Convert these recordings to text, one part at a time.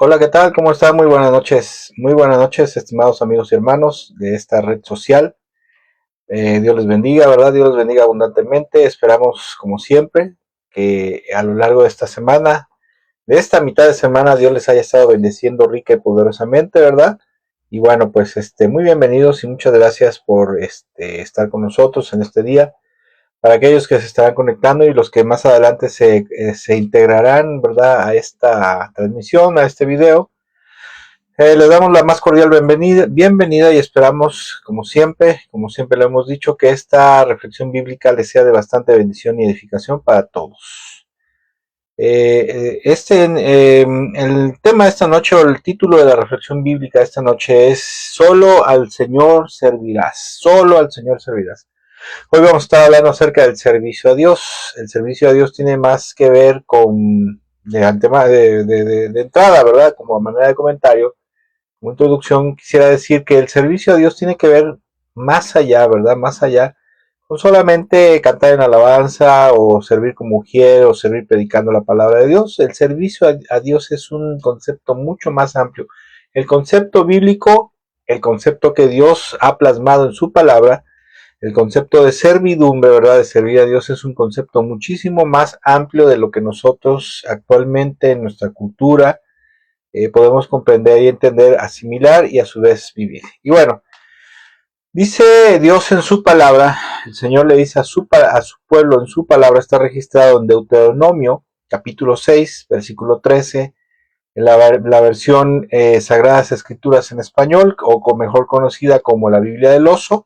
Hola, ¿qué tal? ¿Cómo están? Muy buenas noches, estimados amigos y hermanos de esta red social. Dios les bendiga, ¿verdad? Dios les bendiga abundantemente. Esperamos, como siempre, que a lo largo de esta semana, de esta mitad de semana, Dios les haya estado bendeciendo rica y poderosamente, ¿verdad? Y bueno, pues muy bienvenidos y muchas gracias por estar con nosotros en este día. Para aquellos que se estarán conectando y los que más adelante se integrarán, ¿verdad? A esta transmisión, a este video. Les damos la más cordial bienvenida y esperamos, como siempre lo hemos dicho, que esta reflexión bíblica les sea de bastante bendición y edificación para todos. El tema de esta noche, o el título de la reflexión bíblica de esta noche es Solo al Señor servirás, solo al Señor servirás. Hoy vamos a estar hablando acerca del servicio a Dios. El servicio a Dios tiene más que ver con, de entrada, ¿verdad? Como a manera de comentario, como introducción, quisiera decir que el servicio a Dios tiene que ver más allá, ¿verdad? Más allá, no solamente cantar en alabanza o servir como mujer o servir predicando la palabra de Dios. El servicio a Dios es un concepto mucho más amplio. El concepto bíblico, el concepto que Dios ha plasmado en su palabra, el concepto de servidumbre, ¿verdad? De servir a Dios es un concepto muchísimo más amplio de lo que nosotros actualmente en nuestra cultura podemos comprender y entender, asimilar y a su vez vivir. Y bueno, dice Dios en su palabra, el Señor le dice a su pueblo en su palabra, está registrado en Deuteronomio, capítulo 6, versículo 13, en la versión Sagradas Escrituras en español, o mejor conocida como la Biblia del Oso.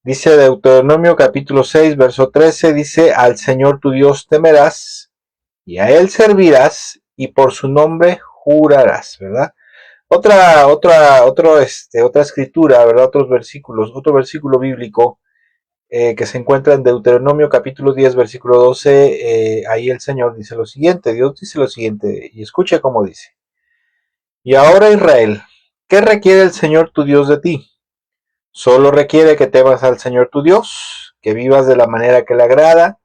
Dice Deuteronomio capítulo 6, verso 13, dice, al Señor tu Dios temerás, y a Él servirás, y por su nombre jurarás, ¿verdad? Otra escritura, ¿verdad? Otro versículo bíblico que se encuentra en Deuteronomio capítulo 10, versículo 12, ahí el Señor dice lo siguiente, Dios dice lo siguiente, y escucha cómo dice. Y ahora Israel, ¿qué requiere el Señor tu Dios de ti? Solo requiere que temas al Señor tu Dios, que vivas de la manera que le agrada,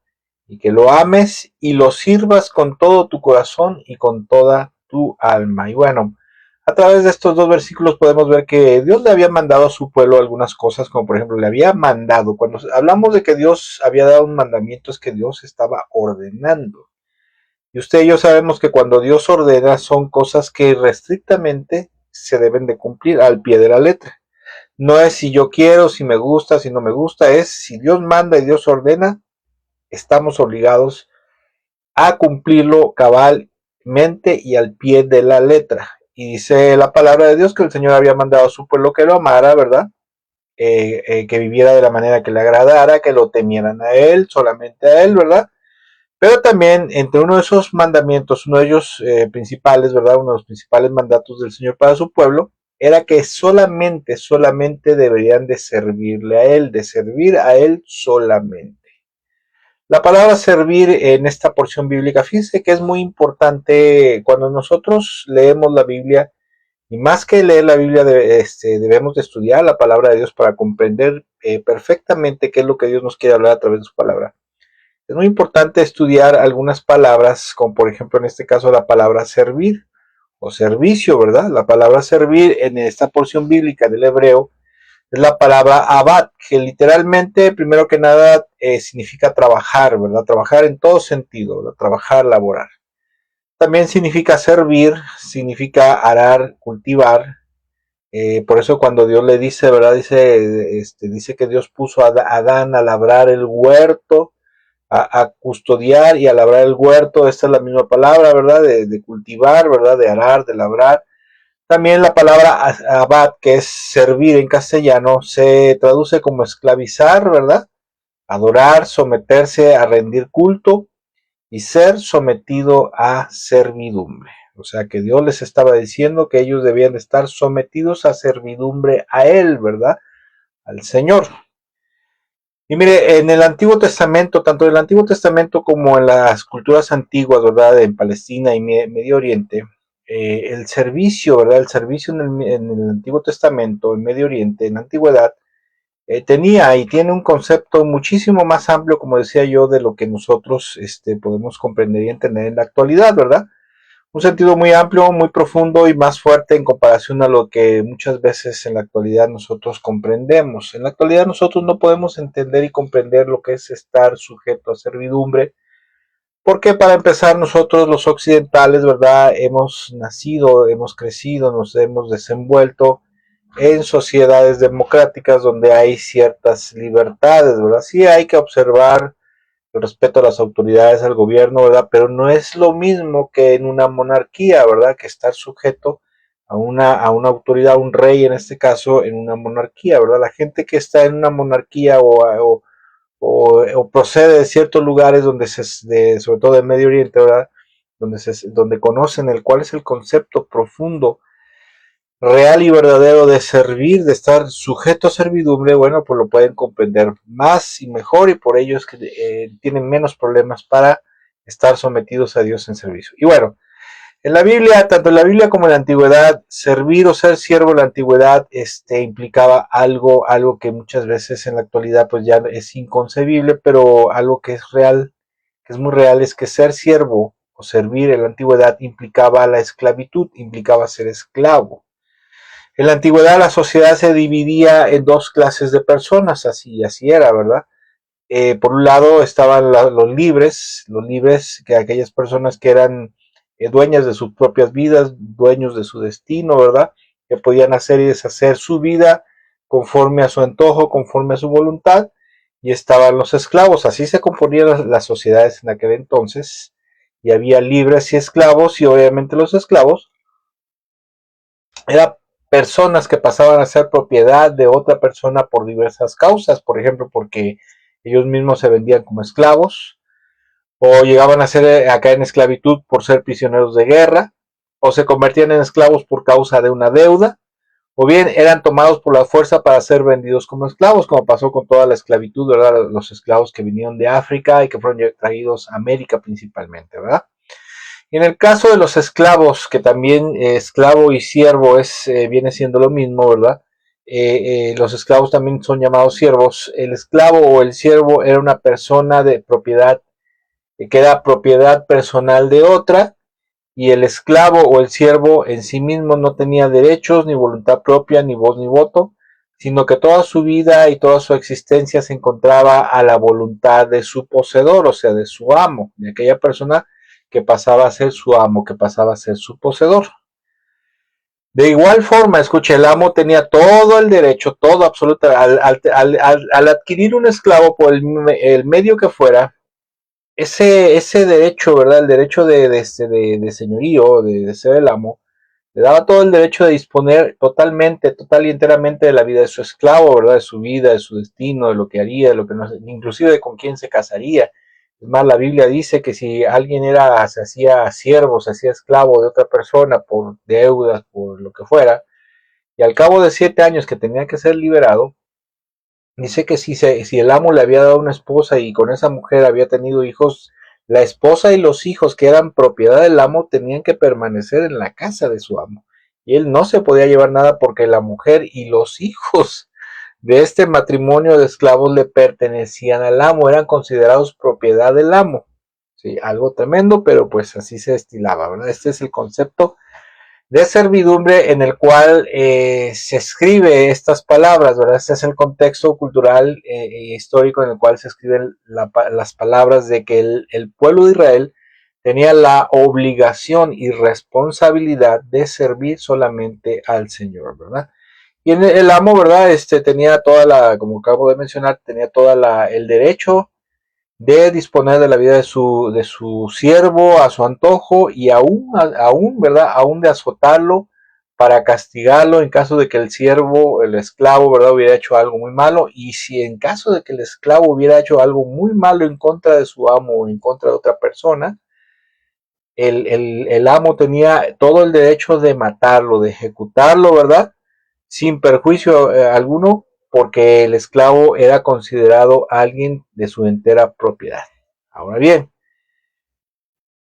y que lo ames y lo sirvas con todo tu corazón y con toda tu alma. Y bueno, a través de estos dos versículos podemos ver que Dios le había mandado a su pueblo algunas cosas, como por ejemplo le había mandado, cuando hablamos de que Dios había dado un mandamiento, es que Dios estaba ordenando. Y usted y yo sabemos que cuando Dios ordena son cosas que restrictamente se deben de cumplir al pie de la letra. No es si yo quiero, si me gusta, si no me gusta, es si Dios manda y Dios ordena, estamos obligados a cumplirlo cabalmente y al pie de la letra. Y dice la palabra de Dios que el Señor había mandado a su pueblo que lo amara, ¿verdad? Que viviera de la manera que le agradara, que lo temieran a Él, solamente a Él, ¿verdad? Pero también entre uno de esos mandamientos, uno de ellos principales, ¿verdad? Uno de los principales mandatos del Señor para su pueblo, era que solamente deberían de servirle a Él, de servir a Él solamente. La palabra servir en esta porción bíblica, fíjense que es muy importante cuando nosotros leemos la Biblia, y más que leer la Biblia debemos de estudiar la palabra de Dios para comprender perfectamente qué es lo que Dios nos quiere hablar a través de su palabra. Es muy importante estudiar algunas palabras, como por ejemplo en este caso la palabra servir o servicio, ¿verdad? La palabra servir en esta porción bíblica del hebreo es la palabra abad, que literalmente, primero que nada, significa trabajar, ¿verdad? Trabajar en todo sentido, ¿verdad? Trabajar, laborar. También significa servir, significa arar, cultivar. Por eso cuando Dios le dice, ¿verdad? Dice que Dios puso a Adán a labrar el huerto, a custodiar y a labrar el huerto. Esta es la misma palabra, ¿verdad? De cultivar, ¿verdad? De arar, de labrar. También la palabra abad, que es servir en castellano, se traduce como esclavizar, ¿verdad? Adorar, someterse a rendir culto y ser sometido a servidumbre. O sea que Dios les estaba diciendo que ellos debían de estar sometidos a servidumbre a Él, ¿verdad? Al Señor. Y mire, en el Antiguo Testamento, tanto en el Antiguo Testamento como en las culturas antiguas, ¿verdad? En Palestina y Medio Oriente, el servicio, ¿verdad? El servicio en el Antiguo Testamento, en Medio Oriente, en la antigüedad, tenía y tiene un concepto muchísimo más amplio, como decía yo, de lo que nosotros podemos comprender y entender en la actualidad, ¿verdad? un sentido muy amplio, muy profundo y más fuerte en comparación a lo que muchas veces en la actualidad nosotros comprendemos. En la actualidad nosotros no podemos entender y comprender lo que es estar sujeto a servidumbre, porque para empezar nosotros los occidentales, ¿verdad? Hemos nacido, hemos crecido, nos hemos desenvuelto en sociedades democráticas donde hay ciertas libertades, ¿verdad? Sí hay que observar el respeto a las autoridades, al gobierno, ¿verdad? Pero no es lo mismo que en una monarquía, ¿verdad? Que estar sujeto a una autoridad, a un rey en este caso, en una monarquía, ¿verdad? La gente que está en una monarquía o procede de ciertos lugares donde sobre todo de Medio Oriente, ¿verdad? Donde conocen cuál es el concepto profundo, real y verdadero de servir, de estar sujeto a servidumbre, bueno, pues lo pueden comprender más y mejor y por ello es que tienen menos problemas para estar sometidos a Dios en servicio. Y bueno, en la Biblia, tanto en la Biblia como en la antigüedad, servir o ser siervo en la antigüedad implicaba algo que muchas veces en la actualidad pues ya es inconcebible, pero algo que es real, que es muy real, es que ser siervo o servir en la antigüedad implicaba la esclavitud, implicaba ser esclavo. En la antigüedad la sociedad se dividía en dos clases de personas, así era, ¿verdad? Por un lado estaban los libres, que aquellas personas que eran dueñas de sus propias vidas, dueños de su destino, ¿verdad? Que podían hacer y deshacer su vida conforme a su antojo, conforme a su voluntad, y estaban los esclavos. Así se componían las sociedades en aquel entonces, y había libres y esclavos, y obviamente los esclavos eran personas que pasaban a ser propiedad de otra persona por diversas causas, por ejemplo, porque ellos mismos se vendían como esclavos, o llegaban a ser acá en esclavitud por ser prisioneros de guerra, o se convertían en esclavos por causa de una deuda, o bien eran tomados por la fuerza para ser vendidos como esclavos, como pasó con toda la esclavitud, ¿verdad? Los esclavos que vinieron de África y que fueron traídos a América principalmente, ¿verdad? Y en el caso de los esclavos, que también esclavo y siervo viene siendo lo mismo, ¿verdad? Los esclavos también son llamados siervos. El esclavo o el siervo era una persona de propiedad que era propiedad personal de otra, y el esclavo o el siervo en sí mismo no tenía derechos, ni voluntad propia, ni voz ni voto, sino que toda su vida y toda su existencia se encontraba a la voluntad de su poseedor, o sea, de su amo, de aquella persona que pasaba a ser su amo, que pasaba a ser su poseedor. De igual forma, escuche, el amo tenía todo el derecho, todo absoluto, al adquirir un esclavo por el medio que fuera, ese derecho, ¿verdad? El derecho de señorío, de ser el amo, le daba todo el derecho de disponer totalmente, total y enteramente de la vida de su esclavo, ¿verdad? De su vida, de su destino, de lo que haría, de lo que no, inclusive de con quién se casaría. Es más, la Biblia dice que si alguien se hacía siervo, se hacía esclavo de otra persona por deudas, por lo que fuera, y al cabo de 7 años que tenía que ser liberado, dice que si el amo le había dado una esposa y con esa mujer había tenido hijos, la esposa y los hijos que eran propiedad del amo tenían que permanecer en la casa de su amo. Y él no se podía llevar nada porque la mujer y los hijos de este matrimonio de esclavos le pertenecían al amo, eran considerados propiedad del amo. Sí, algo tremendo, pero pues así se estilaba, ¿verdad? Este es el concepto de servidumbre en el cual se escribe estas palabras, ¿verdad? Este es el contexto cultural e histórico en el cual se escriben las palabras de que el pueblo de Israel tenía la obligación y responsabilidad de servir solamente al Señor, ¿verdad? Y el amo, ¿verdad? Tenía como acabo de mencionar, tenía el derecho de disponer de la vida de su siervo a su antojo y aún, ¿verdad? Aún de azotarlo para castigarlo en caso de que el siervo, el esclavo, ¿verdad? Hubiera hecho algo muy malo, y si en caso de que el esclavo hubiera hecho algo muy malo en contra de su amo o en contra de otra persona, el amo tenía todo el derecho de matarlo, de ejecutarlo, ¿verdad? Sin perjuicio alguno, porque el esclavo era considerado alguien de su entera propiedad. Ahora bien,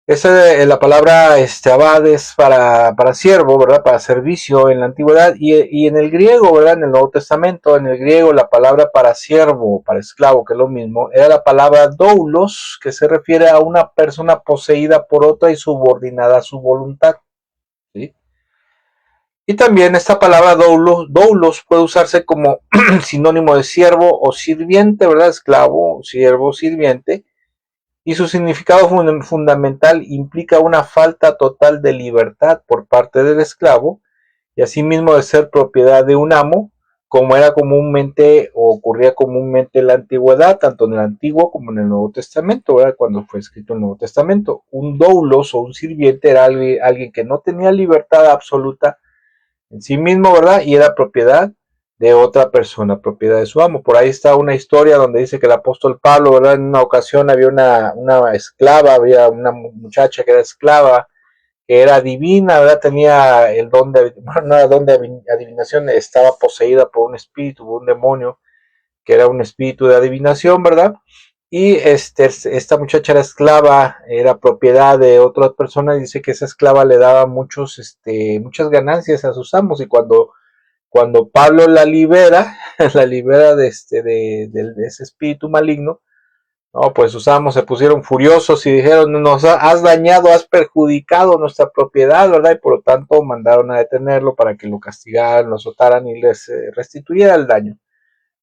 Esa es la palabra abad es para siervo, ¿verdad? Para servicio en la antigüedad y en el griego, ¿verdad? En el Nuevo Testamento, en el griego la palabra para siervo, para esclavo, que es lo mismo, era la palabra doulos, que se refiere a una persona poseída por otra y subordinada a su voluntad, ¿sí? Y también esta palabra doulos puede usarse como sinónimo de siervo o sirviente, ¿verdad? Esclavo, siervo, sirviente. Y su significado fundamental implica una falta total de libertad por parte del esclavo y asimismo de ser propiedad de un amo, como era comúnmente o ocurría comúnmente en la antigüedad, tanto en el Antiguo como en el Nuevo Testamento, ¿verdad? Cuando fue escrito el Nuevo Testamento. Un doulos o un sirviente era alguien que no tenía libertad absoluta en sí mismo, ¿verdad? Y era propiedad de otra persona, propiedad de su amo. Por ahí está una historia donde dice que el apóstol Pablo, ¿verdad? En una ocasión había una esclava, había una muchacha que era esclava, que era divina, ¿verdad? Tenía el don de, bueno, no era don de adivinación, estaba poseída por un espíritu, por un demonio, que era un espíritu de adivinación, ¿verdad? Y esta muchacha era esclava, era propiedad de otras personas, dice que esa esclava le daba muchas ganancias a sus amos y cuando Pablo la libera, la libera de ese espíritu maligno, no, pues sus amos se pusieron furiosos y dijeron, nos has dañado, has perjudicado nuestra propiedad, ¿verdad? Y por lo tanto mandaron a detenerlo para que lo castigaran, lo azotaran y les restituyera el daño.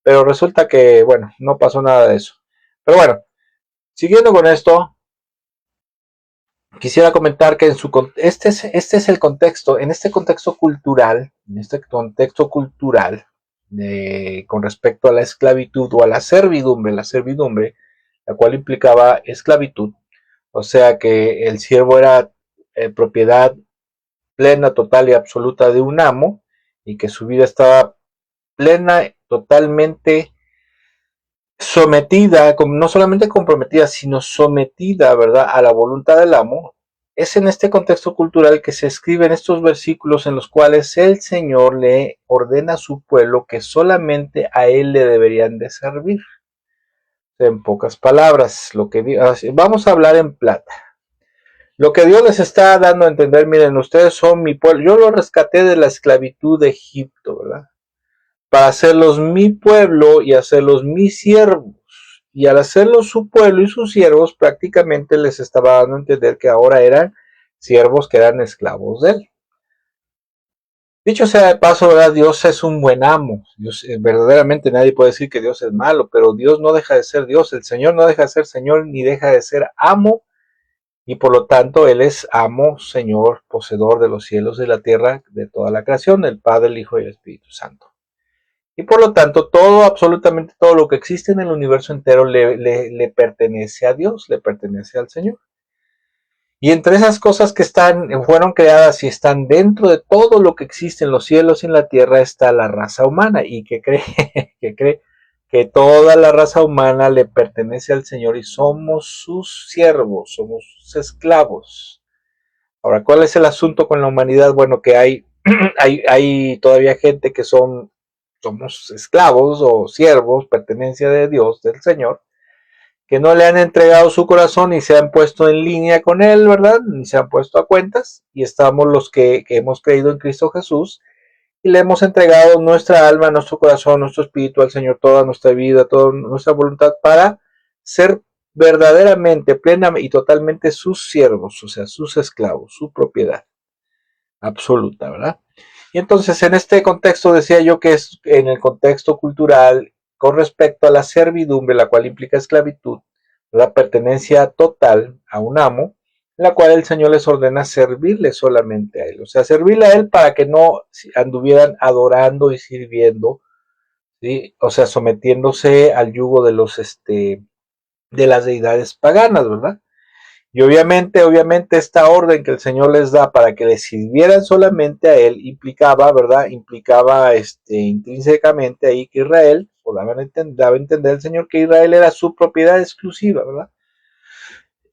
Pero resulta que, bueno, no pasó nada de eso. Pero bueno, siguiendo con esto, quisiera comentar que este es el contexto, en este contexto cultural, con respecto a la esclavitud o a la servidumbre, la cual implicaba esclavitud, o sea que el siervo era propiedad plena, total y absoluta de un amo, y que su vida estaba plena, totalmente sometida, no solamente comprometida, sino sometida, ¿verdad?, a la voluntad del amo. Es en este contexto cultural que se escriben estos versículos en los cuales el Señor le ordena a su pueblo que solamente a Él le deberían de servir. En pocas palabras, vamos a hablar en plata. Lo que Dios les está dando a entender, miren, ustedes son mi pueblo. Yo los rescaté de la esclavitud de Egipto, ¿verdad? Para hacerlos mi pueblo y hacerlos mis siervos. Y al hacerlos su pueblo y sus siervos, prácticamente les estaba dando a entender que ahora eran siervos que eran esclavos de él. Dicho sea de paso, ¿verdad? Dios es un buen amo. Dios, verdaderamente nadie puede decir que Dios es malo, pero Dios no deja de ser Dios. El Señor no deja de ser Señor ni deja de ser amo. Y por lo tanto, Él es amo, Señor, poseedor de los cielos y de la tierra, de toda la creación, el Padre, el Hijo y el Espíritu Santo. Y por lo tanto, todo, absolutamente todo lo que existe en el universo entero le pertenece a Dios, le pertenece al Señor. Y entre esas cosas que fueron creadas y están dentro de todo lo que existe en los cielos y en la tierra está la raza humana y que cree, que cree que toda la raza humana le pertenece al Señor y somos sus siervos, somos sus esclavos. Ahora, ¿cuál es el asunto con la humanidad? Bueno, que hay todavía gente que somos esclavos o siervos, pertenencia de Dios, del Señor, que no le han entregado su corazón y se han puesto en línea con Él, ¿verdad? Ni se han puesto a cuentas. Y estamos los que hemos creído en Cristo Jesús y le hemos entregado nuestra alma, nuestro corazón, nuestro espíritu al Señor, toda nuestra vida, toda nuestra voluntad para ser verdaderamente, plena y totalmente sus siervos, o sea, sus esclavos, su propiedad absoluta, ¿verdad? Y entonces en este contexto decía yo que es en el contexto cultural con respecto a la servidumbre, la cual implica esclavitud, la pertenencia total a un amo, la cual el Señor les ordena servirle solamente a Él. O sea, servirle a Él para que no anduvieran adorando y sirviendo, ¿sí? O sea, sometiéndose al yugo de las deidades paganas, ¿verdad? Y obviamente esta orden que el Señor les da para que les sirvieran solamente a Él implicaba, ¿verdad? Implicaba intrínsecamente ahí que Israel, o daba a entender el Señor que Israel era su propiedad exclusiva, ¿verdad?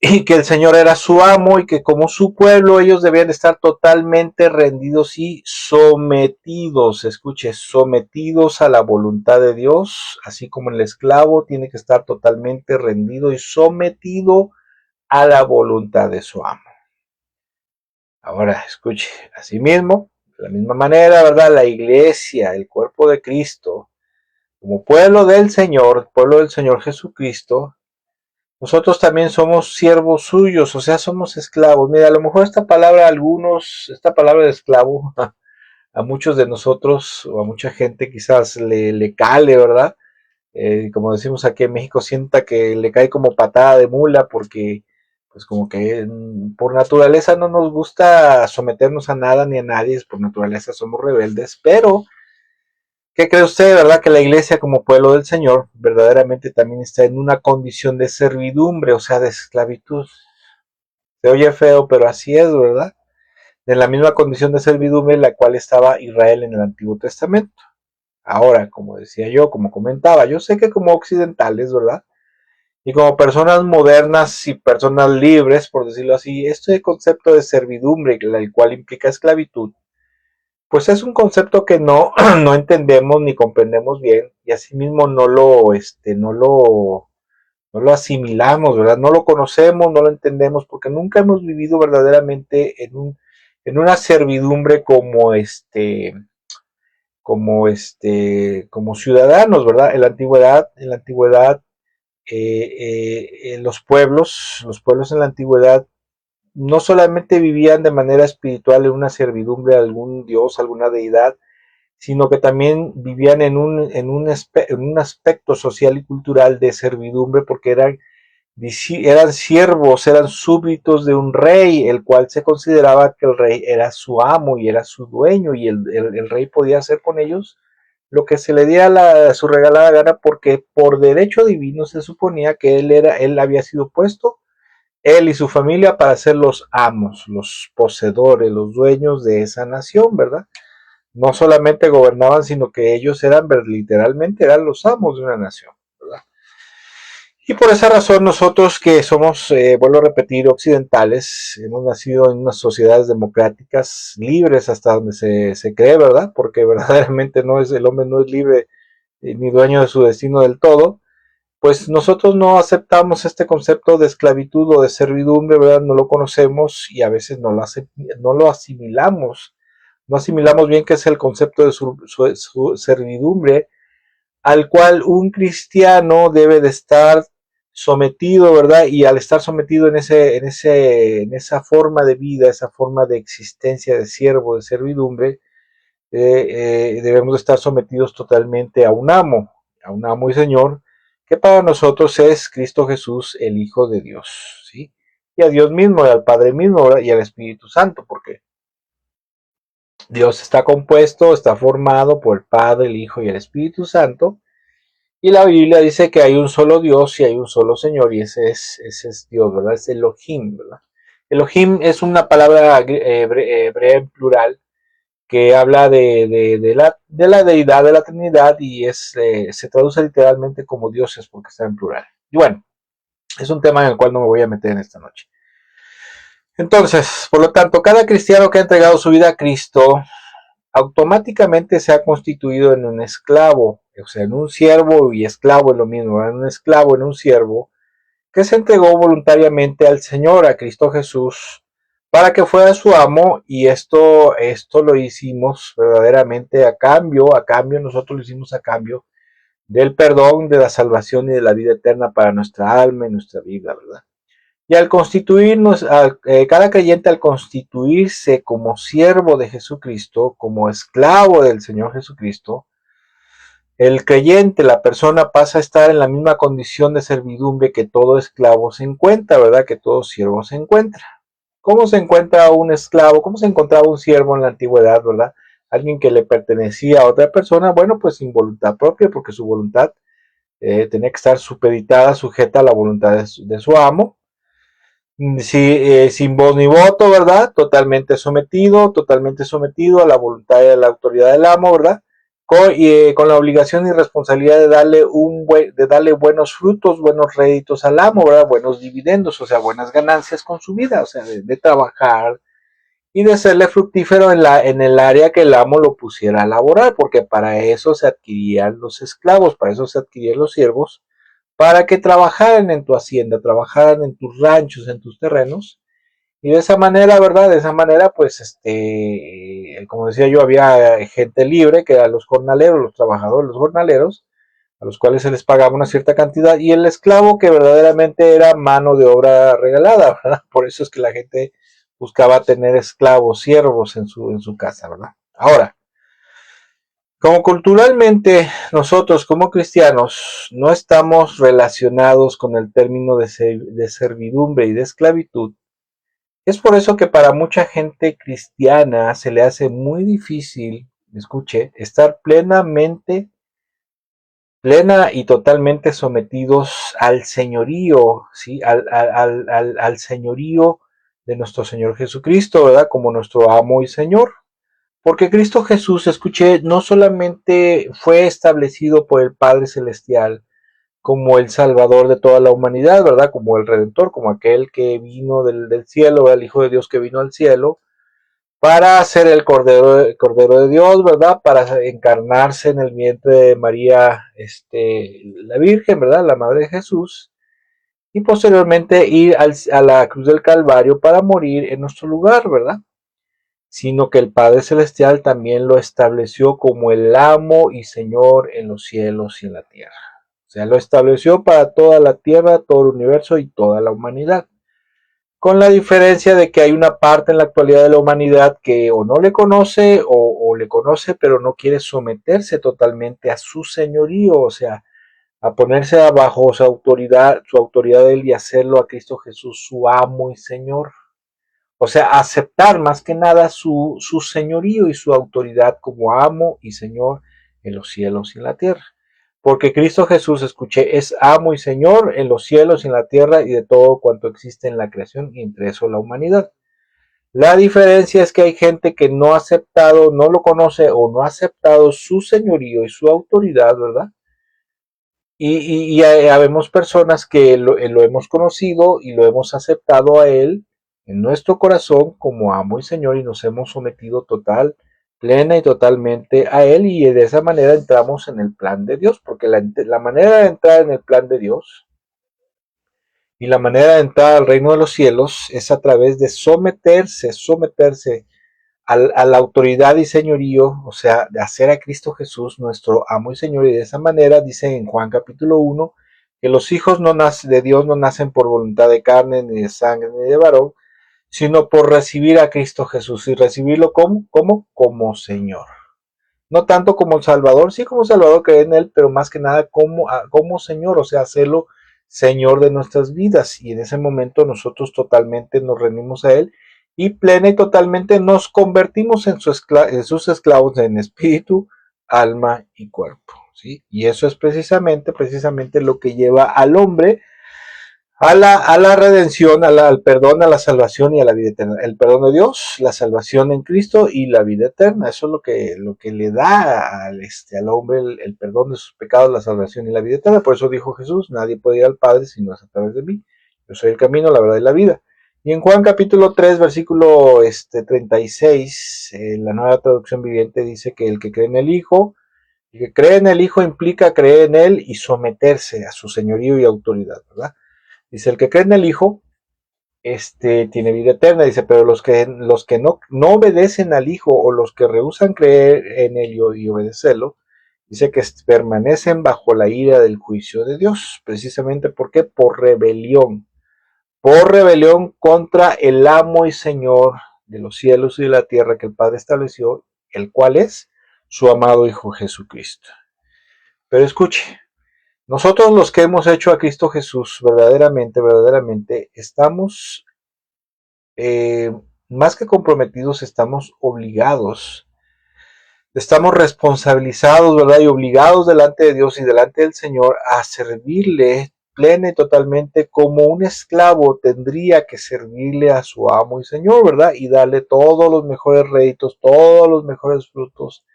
Y que el Señor era su amo y que como su pueblo ellos debían estar totalmente rendidos y sometidos, escuche, sometidos a la voluntad de Dios, así como el esclavo tiene que estar totalmente rendido y sometido a la voluntad de su amo. Ahora, escuche, asimismo, de la misma manera, ¿verdad? La iglesia, el cuerpo de Cristo, como pueblo del Señor Jesucristo, nosotros también somos siervos suyos, o sea, somos esclavos. Mira, a lo mejor esta palabra de esclavo, a muchos de nosotros o a mucha gente quizás le cale, ¿verdad? Como decimos aquí en México, sienta que le cae como patada de mula porque pues como que por naturaleza no nos gusta someternos a nada ni a nadie, por naturaleza somos rebeldes, pero ¿qué cree usted, verdad? Que la iglesia como pueblo del Señor verdaderamente también está en una condición de servidumbre, o sea, de esclavitud. Se oye feo, pero así es, ¿verdad? En la misma condición de servidumbre en la cual estaba Israel en el Antiguo Testamento. Ahora, como decía yo, como comentaba, yo sé que como occidentales, ¿verdad? Y como personas modernas y personas libres, por decirlo así, este concepto de servidumbre, el cual implica esclavitud, pues es un concepto que no, no entendemos ni comprendemos bien y asimismo no lo asimilamos, ¿verdad? No lo conocemos, no lo entendemos porque nunca hemos vivido verdaderamente en una servidumbre como ciudadanos, ¿verdad? En la antigüedad los pueblos en la antigüedad no solamente vivían de manera espiritual en una servidumbre a algún dios, alguna deidad, sino que también vivían en un aspecto social y cultural de servidumbre porque eran siervos, eran súbditos de un rey, el cual se consideraba que el rey era su amo y era su dueño y el rey podía hacer con ellos lo que se le diera su regalada gana porque por derecho divino se suponía que él había sido puesto, él y su familia, para ser los amos, los poseedores, los dueños de esa nación, ¿verdad? No solamente gobernaban, sino que ellos literalmente eran los amos de una nación, ¿verdad? Y por esa razón nosotros que somos, vuelvo a repetir, occidentales, hemos nacido en unas sociedades democráticas libres hasta donde se cree, ¿verdad? Porque verdaderamente el hombre no es libre ni dueño de su destino del todo. Pues nosotros no aceptamos este concepto de esclavitud o de servidumbre, ¿verdad? No lo conocemos y a veces no lo asimilamos. No asimilamos bien qué es el concepto de su servidumbre al cual un cristiano debe de estar sometido, ¿verdad? Y al estar sometido en esa forma de vida, esa forma de existencia de siervo, de servidumbre, debemos de estar sometidos totalmente a un amo y Señor, que para nosotros es Cristo Jesús, el Hijo de Dios, ¿sí? Y a Dios mismo, y al Padre mismo, ¿verdad? Y al Espíritu Santo, porque Dios está formado por el Padre, el Hijo y el Espíritu Santo. Y la Biblia dice que hay un solo Dios y hay un solo Señor, y ese es Dios, ¿verdad? Es Elohim, ¿verdad? Elohim es una palabra hebrea en plural que habla de la deidad, de la Trinidad, y se traduce literalmente como dioses porque está en plural. Y bueno, es un tema en el cual no me voy a meter en esta noche. Entonces, por lo tanto, cada cristiano que ha entregado su vida a Cristo automáticamente se ha constituido en un esclavo, o sea, en un siervo y esclavo es lo mismo, en un esclavo, en un siervo, que se entregó voluntariamente al Señor, a Cristo Jesús, para que fuera su amo, y esto lo hicimos verdaderamente a cambio, nosotros lo hicimos a cambio del perdón, de la salvación y de la vida eterna para nuestra alma y nuestra vida, ¿verdad? Y al constituirnos, cada creyente al constituirse como siervo de Jesucristo, como esclavo del Señor Jesucristo, el creyente, la persona pasa a estar en la misma condición de servidumbre que todo esclavo se encuentra, ¿verdad? Que todo siervo se encuentra. ¿Cómo se encuentra un esclavo? ¿Cómo se encontraba un siervo en la antigüedad, ¿verdad? Alguien que le pertenecía a otra persona, bueno, pues sin voluntad propia, porque su voluntad tenía que estar supeditada, sujeta a la voluntad de su amo. Sin voz ni voto, ¿verdad? Totalmente sometido a la voluntad y a la autoridad del amo, ¿verdad? Con la obligación y responsabilidad de darle buenos frutos, buenos réditos al amo, ¿verdad? Buenos dividendos, o sea, buenas ganancias con su vida, o sea, de trabajar y de serle fructífero en el área que el amo lo pusiera a laborar, porque para eso se adquirían los esclavos, para eso se adquirían los siervos, para que trabajaran en tu hacienda, trabajaran en tus ranchos, en tus terrenos. Y de esa manera, ¿verdad? De esa manera, pues, como decía yo, había gente libre, que eran los jornaleros, los trabajadores, los jornaleros, a los cuales se les pagaba una cierta cantidad, y el esclavo que verdaderamente era mano de obra regalada, ¿verdad? Por eso es que la gente buscaba tener esclavos, siervos en su casa, ¿verdad? Ahora, como culturalmente nosotros como cristianos no estamos relacionados con el término de servidumbre y de esclavitud, es por eso que para mucha gente cristiana se le hace muy difícil, escuche, estar plena y totalmente sometidos al señorío, ¿sí? Al señorío de nuestro Señor Jesucristo, ¿verdad? Como nuestro amo y Señor. Porque Cristo Jesús, escuché, no solamente fue establecido por el Padre Celestial como el Salvador de toda la humanidad, ¿verdad? Como el Redentor, como aquel que vino del cielo, ¿verdad? El Hijo de Dios que vino al cielo, para ser el Cordero de Dios, ¿verdad? Para encarnarse en el vientre de María, la Virgen, ¿verdad? La Madre de Jesús, y posteriormente ir a la cruz del Calvario para morir en nuestro lugar, ¿verdad? Sino que el Padre Celestial también lo estableció como el amo y Señor en los cielos y en la tierra. O sea, lo estableció para toda la tierra, todo el universo y toda la humanidad. Con la diferencia de que hay una parte en la actualidad de la humanidad que o no le conoce o le conoce pero no quiere someterse totalmente a su señorío, o sea, a ponerse bajo su autoridad de él y hacerlo a Cristo Jesús su amo y Señor. O sea, aceptar más que nada su señorío y su autoridad como amo y Señor en los cielos y en la tierra. Porque Cristo Jesús, escuché, es amo y Señor en los cielos y en la tierra y de todo cuanto existe en la creación y entre eso la humanidad. La diferencia es que hay gente que no ha aceptado, no lo conoce o no ha aceptado su señorío y su autoridad, ¿verdad? Y habemos personas que lo hemos conocido y lo hemos aceptado a Él en nuestro corazón como amo y Señor y nos hemos sometido total, plena y totalmente a Él y de esa manera entramos en el plan de Dios, porque la manera de entrar en el plan de Dios y la manera de entrar al reino de los cielos es a través de someterse a la autoridad y señorío, o sea, de hacer a Cristo Jesús nuestro amo y Señor. Y de esa manera dice en Juan capítulo 1 que los hijos de Dios no nacen por voluntad de carne, ni de sangre, ni de varón, sino por recibir a Cristo Jesús y recibirlo como Señor. No tanto como Salvador, sí como Salvador, creer en Él, pero más que nada como Señor, o sea, hacerlo Señor de nuestras vidas. Y en ese momento nosotros totalmente nos rendimos a Él y plena y totalmente nos convertimos en sus esclavos en espíritu, alma y cuerpo. ¿Sí? Y eso es precisamente lo que lleva al hombre a la redención, al perdón, a la salvación y a la vida eterna. El perdón de Dios, la salvación en Cristo y la vida eterna. Eso es lo que le da al hombre el perdón de sus pecados, la salvación y la vida eterna. Por eso dijo Jesús, nadie puede ir al Padre si no es a través de mí. Yo soy el camino, la verdad y la vida. Y en Juan capítulo 3, versículo 36, la nueva traducción viviente dice que el que cree en el Hijo, el que cree en el Hijo implica creer en Él y someterse a su señorío y autoridad, ¿verdad? Dice, el que cree en el Hijo, tiene vida eterna. Dice, pero los que no obedecen al Hijo o los que rehúsan creer en Él y obedecerlo, dice que permanecen bajo la ira del juicio de Dios. Precisamente, ¿por qué? Por rebelión. Por rebelión contra el amo y Señor de los cielos y de la tierra que el Padre estableció, el cual es su amado Hijo Jesucristo. Pero escuche, nosotros los que hemos hecho a Cristo Jesús verdaderamente, estamos más que comprometidos, estamos obligados, estamos responsabilizados, ¿verdad? Y obligados delante de Dios y delante del Señor a servirle plena y totalmente como un esclavo tendría que servirle a su amo y Señor, ¿verdad? Y darle todos los mejores réditos, todos los mejores frutos,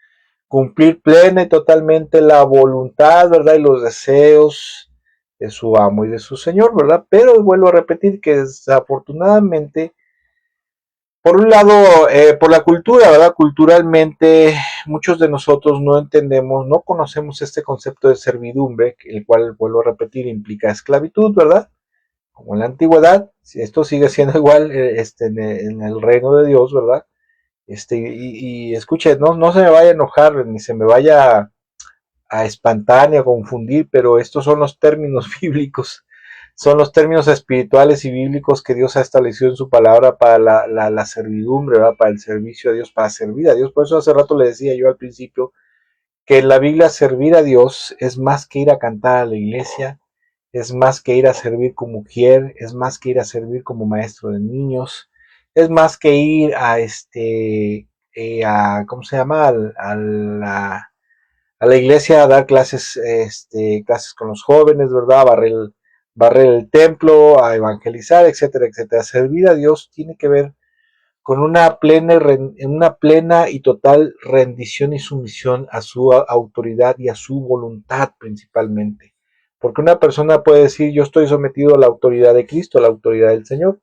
cumplir plena y totalmente la voluntad, ¿verdad? Y los deseos de su amo y de su Señor, ¿verdad? Pero vuelvo a repetir que desafortunadamente Por un lado, por la cultura, ¿verdad? Culturalmente, muchos de nosotros no entendemos, no conocemos este concepto de servidumbre, el cual, vuelvo a repetir, implica esclavitud, ¿verdad? Como en la antigüedad, si esto sigue siendo igual en el reino de Dios, ¿verdad? Y escuche, no se me vaya a enojar, ni se me vaya a espantar ni a confundir, pero estos son los términos bíblicos, son los términos espirituales y bíblicos que Dios ha establecido en su palabra para la servidumbre, ¿verdad? Para el servicio a Dios, para servir a Dios. Por eso hace rato le decía yo al principio que en la Biblia servir a Dios es más que ir a cantar a la iglesia, es más que ir a servir como mujer, es más que ir a servir como maestro de niños, es más que ir a ¿cómo se llama? A la iglesia a dar clases, clases con los jóvenes, ¿verdad? Barrer el templo, a evangelizar, etcétera, etcétera. Servir a Dios tiene que ver con una plena y total rendición y sumisión a su autoridad y a su voluntad principalmente. Porque una persona puede decir, yo estoy sometido a la autoridad de Cristo, a la autoridad del Señor,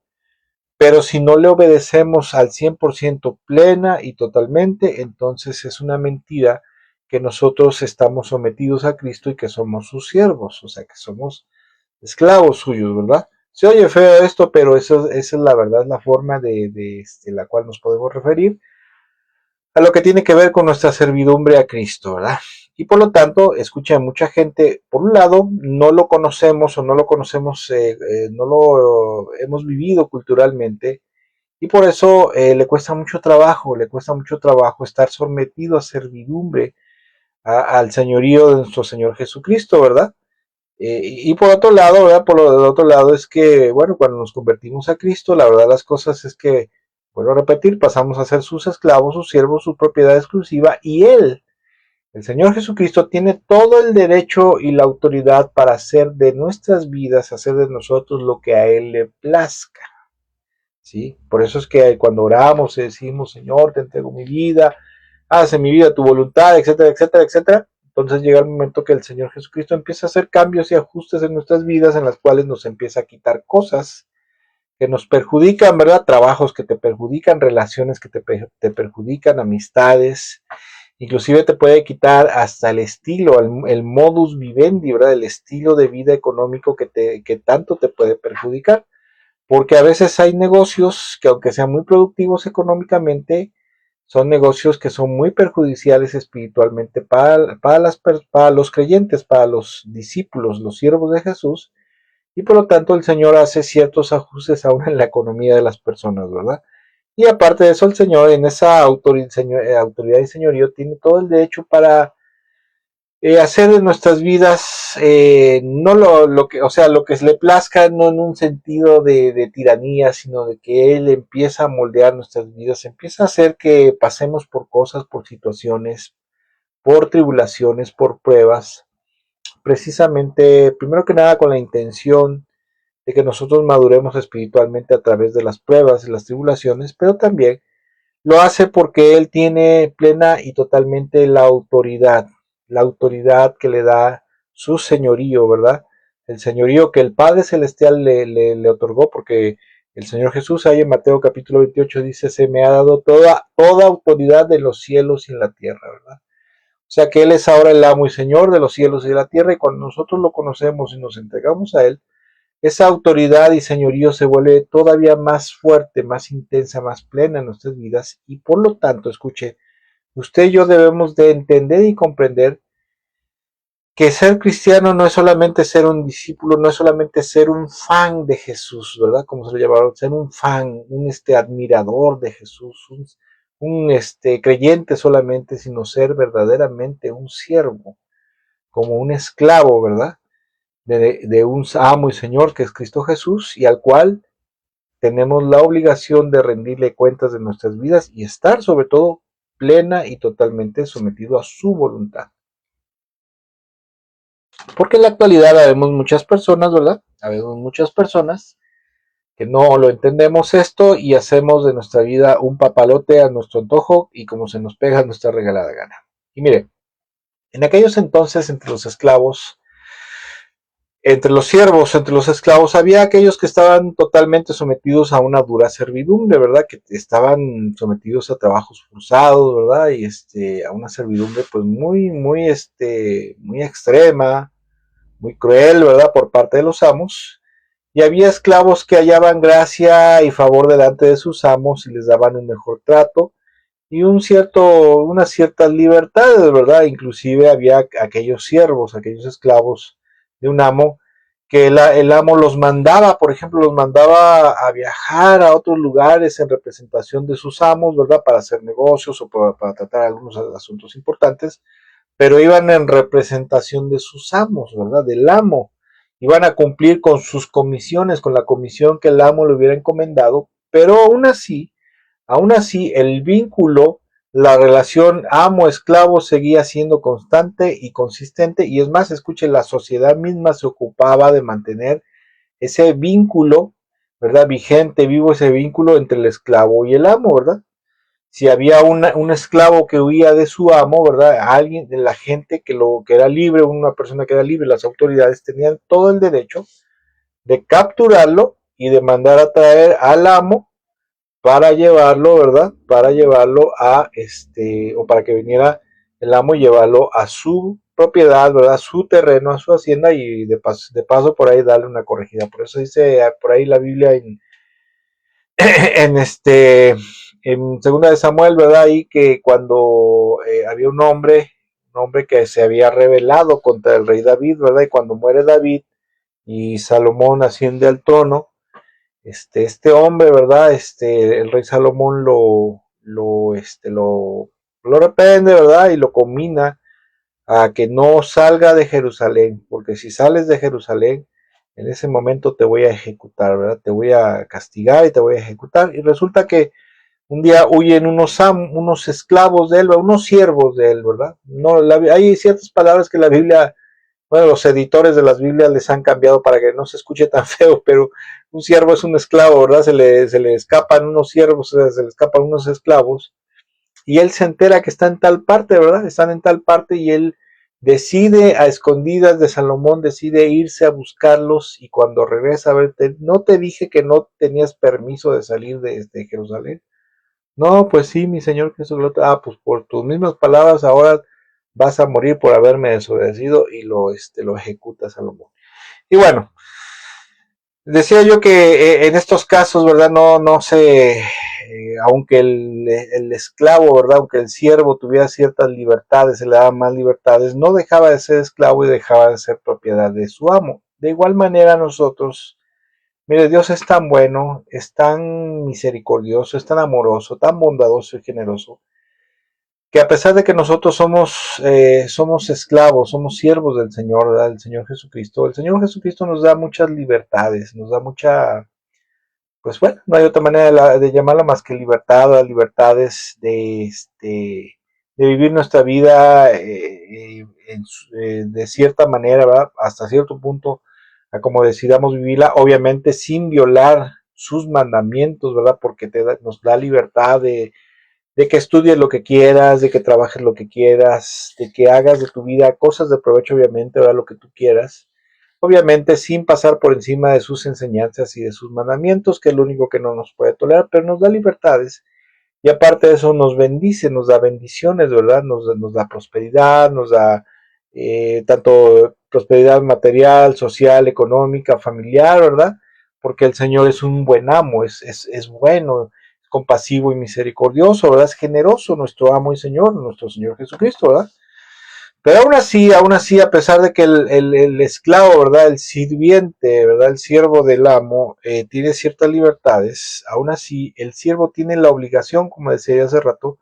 pero si no le obedecemos al 100% plena y totalmente, entonces es una mentira que nosotros estamos sometidos a Cristo y que somos sus siervos, o sea, que somos esclavos suyos, ¿verdad? Se oye feo esto, pero esa es la verdad, la forma de la cual nos podemos referir a lo que tiene que ver con nuestra servidumbre a Cristo, ¿verdad? Y por lo tanto, escucha, mucha gente, por un lado, no lo conocemos o no lo conocemos, no lo hemos vivido culturalmente, y por eso le cuesta mucho trabajo estar sometido a servidumbre al señorío de nuestro Señor Jesucristo, ¿verdad? Y por otro lado, ¿verdad? Por lo del otro lado es que, bueno, cuando nos convertimos a Cristo, la verdad las cosas es que, vuelvo a repetir, pasamos a ser sus esclavos, sus siervos, su propiedad exclusiva, y Él, el Señor Jesucristo, tiene todo el derecho y la autoridad para hacer de nuestras vidas, hacer de nosotros lo que a Él le plazca. ¿Sí? Por eso es que cuando oramos y decimos, Señor, te entrego mi vida, haz en mi vida tu voluntad, etcétera, etcétera, etcétera. Entonces llega el momento que el Señor Jesucristo empieza a hacer cambios y ajustes en nuestras vidas en las cuales nos empieza a quitar cosas que nos perjudican, ¿verdad? Trabajos que te perjudican, relaciones que te perjudican, amistades, inclusive te puede quitar hasta el estilo, el modus vivendi, ¿verdad? El estilo de vida económico que tanto te puede perjudicar. Porque a veces hay negocios que aunque sean muy productivos económicamente, son negocios que son muy perjudiciales espiritualmente para los creyentes, para los discípulos, los siervos de Jesús, y por lo tanto el Señor hace ciertos ajustes aún en la economía de las personas, ¿verdad? Y aparte de eso, el Señor en esa autoridad y señorío tiene todo el derecho para hacer de nuestras vidas no lo que, o sea, lo que le plazca, no en un sentido de tiranía, sino de que Él empieza a moldear nuestras vidas, empieza a hacer que pasemos por cosas, por situaciones, por tribulaciones, por pruebas, precisamente, primero que nada, con la intención de que nosotros maduremos espiritualmente a través de las pruebas y las tribulaciones, pero también lo hace porque Él tiene plena y totalmente la autoridad que le da su señorío, ¿verdad? El señorío que el Padre Celestial le otorgó, porque el Señor Jesús ahí en Mateo capítulo 28 dice, se me ha dado toda autoridad de los cielos y en la tierra, ¿verdad? O sea que Él es ahora el amo y Señor de los cielos y de la tierra, y cuando nosotros lo conocemos y nos entregamos a Él, esa autoridad y señorío se vuelve todavía más fuerte, más intensa, más plena en nuestras vidas y por lo tanto, escuche, usted y yo debemos de entender y comprender que ser cristiano no es solamente ser un discípulo, no es solamente ser un fan de Jesús, ¿verdad? Como se lo llamaron, ser un fan, un admirador de Jesús, un creyente solamente, sino ser verdaderamente un siervo, como un esclavo, ¿verdad? De un amo y Señor que es Cristo Jesús y al cual tenemos la obligación de rendirle cuentas de nuestras vidas y estar sobre todo plena y totalmente sometido a su voluntad. Porque en la actualidad habemos muchas personas, ¿verdad? Habemos muchas personas que no lo entendemos esto y hacemos de nuestra vida un papalote a nuestro antojo y como se nos pega nuestra regalada gana. Y mire, en aquellos entonces entre los esclavos Entre los siervos, entre los esclavos, había aquellos que estaban totalmente sometidos a una dura servidumbre, ¿verdad? Que estaban sometidos a trabajos forzados, ¿verdad? Y a una servidumbre pues muy extrema, muy cruel, ¿verdad? Por parte de los amos. Y había esclavos que hallaban gracia y favor delante de sus amos y les daban un mejor trato y unas ciertas libertades, ¿verdad? Inclusive había aquellos siervos, aquellos esclavos de un amo, que el amo los mandaba, por ejemplo, los mandaba a viajar a otros lugares en representación de sus amos, ¿verdad? Para hacer negocios o para tratar algunos asuntos importantes, pero iban en representación de sus amos, ¿verdad? Del amo. Iban a cumplir con sus comisiones, con la comisión que el amo le hubiera encomendado, pero aún así, el vínculo, la relación amo-esclavo seguía siendo constante y consistente, y es más, escuche, la sociedad misma se ocupaba de mantener ese vínculo, ¿verdad? Vigente, vivo ese vínculo entre el esclavo y el amo, ¿verdad? Si había un esclavo que huía de su amo, ¿verdad? Alguien, de la gente que era libre, una persona que era libre, las autoridades tenían todo el derecho de capturarlo y de mandar a traer al amo para llevarlo, ¿verdad? Para llevarlo o para que viniera el amo y llevarlo a su propiedad, ¿verdad? A su terreno, a su hacienda y de paso por ahí darle una corregida. Por eso dice por ahí la Biblia en en segunda de Samuel, ¿verdad? Ahí que cuando había un hombre que se había rebelado contra el rey David, ¿verdad? Y cuando muere David y Salomón asciende al trono, este hombre, ¿verdad? El rey Salomón lo reprende, ¿verdad? Y lo combina a que no salga de Jerusalén, porque si sales de Jerusalén, en ese momento te voy a ejecutar, ¿verdad? Te voy a castigar y te voy a ejecutar. Y resulta que un día huyen unos esclavos de él, unos siervos de él, ¿verdad? No, hay ciertas palabras que la Biblia, bueno, los editores de las Biblias les han cambiado para que no se escuche tan feo, pero un siervo es un esclavo, ¿verdad? Se le escapan unos siervos, se le escapan unos esclavos, y él se entera que está en tal parte, ¿verdad? Están en tal parte y él decide a escondidas de Salomón, decide irse a buscarlos y cuando regresa a verte, ¿no te dije que no tenías permiso de salir de Jerusalén? No, pues sí, mi señor Jesús. Pues por tus mismas palabras ahora vas a morir por haberme desobedecido y lo ejecuta Salomón. Y bueno, decía yo que en estos casos, ¿verdad? No sé, aunque el esclavo, ¿verdad? Aunque el siervo tuviera ciertas libertades, se le daban más libertades, no dejaba de ser esclavo y dejaba de ser propiedad de su amo. De igual manera nosotros, mire, Dios es tan bueno, es tan misericordioso, es tan amoroso, tan bondadoso y generoso, que a pesar de que nosotros somos esclavos, somos siervos del Señor, ¿verdad? Del Señor Jesucristo, el Señor Jesucristo nos da muchas libertades, nos da pues bueno, no hay otra manera de llamarla más que libertad, las libertades de vivir nuestra vida de cierta manera, ¿verdad? Hasta cierto punto, a como decidamos vivirla, obviamente sin violar sus mandamientos, ¿verdad? Porque nos da libertad de que estudies lo que quieras, de que trabajes lo que quieras, de que hagas de tu vida cosas de provecho, obviamente, ¿verdad? Lo que tú quieras. Obviamente sin pasar por encima de sus enseñanzas y de sus mandamientos, que es lo único que no nos puede tolerar, pero nos da libertades. Y aparte de eso nos bendice, nos da bendiciones, ¿verdad? Nos da prosperidad, nos da tanto prosperidad material, social, económica, familiar, ¿verdad? Porque el Señor es un buen amo, es bueno, es compasivo y misericordioso, ¿verdad? Es generoso nuestro amo y Señor, nuestro Señor Jesucristo, ¿verdad? Pero aún así, a pesar de que el esclavo, ¿verdad? El sirviente, ¿verdad? El siervo del amo tiene ciertas libertades, aún así el siervo tiene la obligación, como decía hace rato,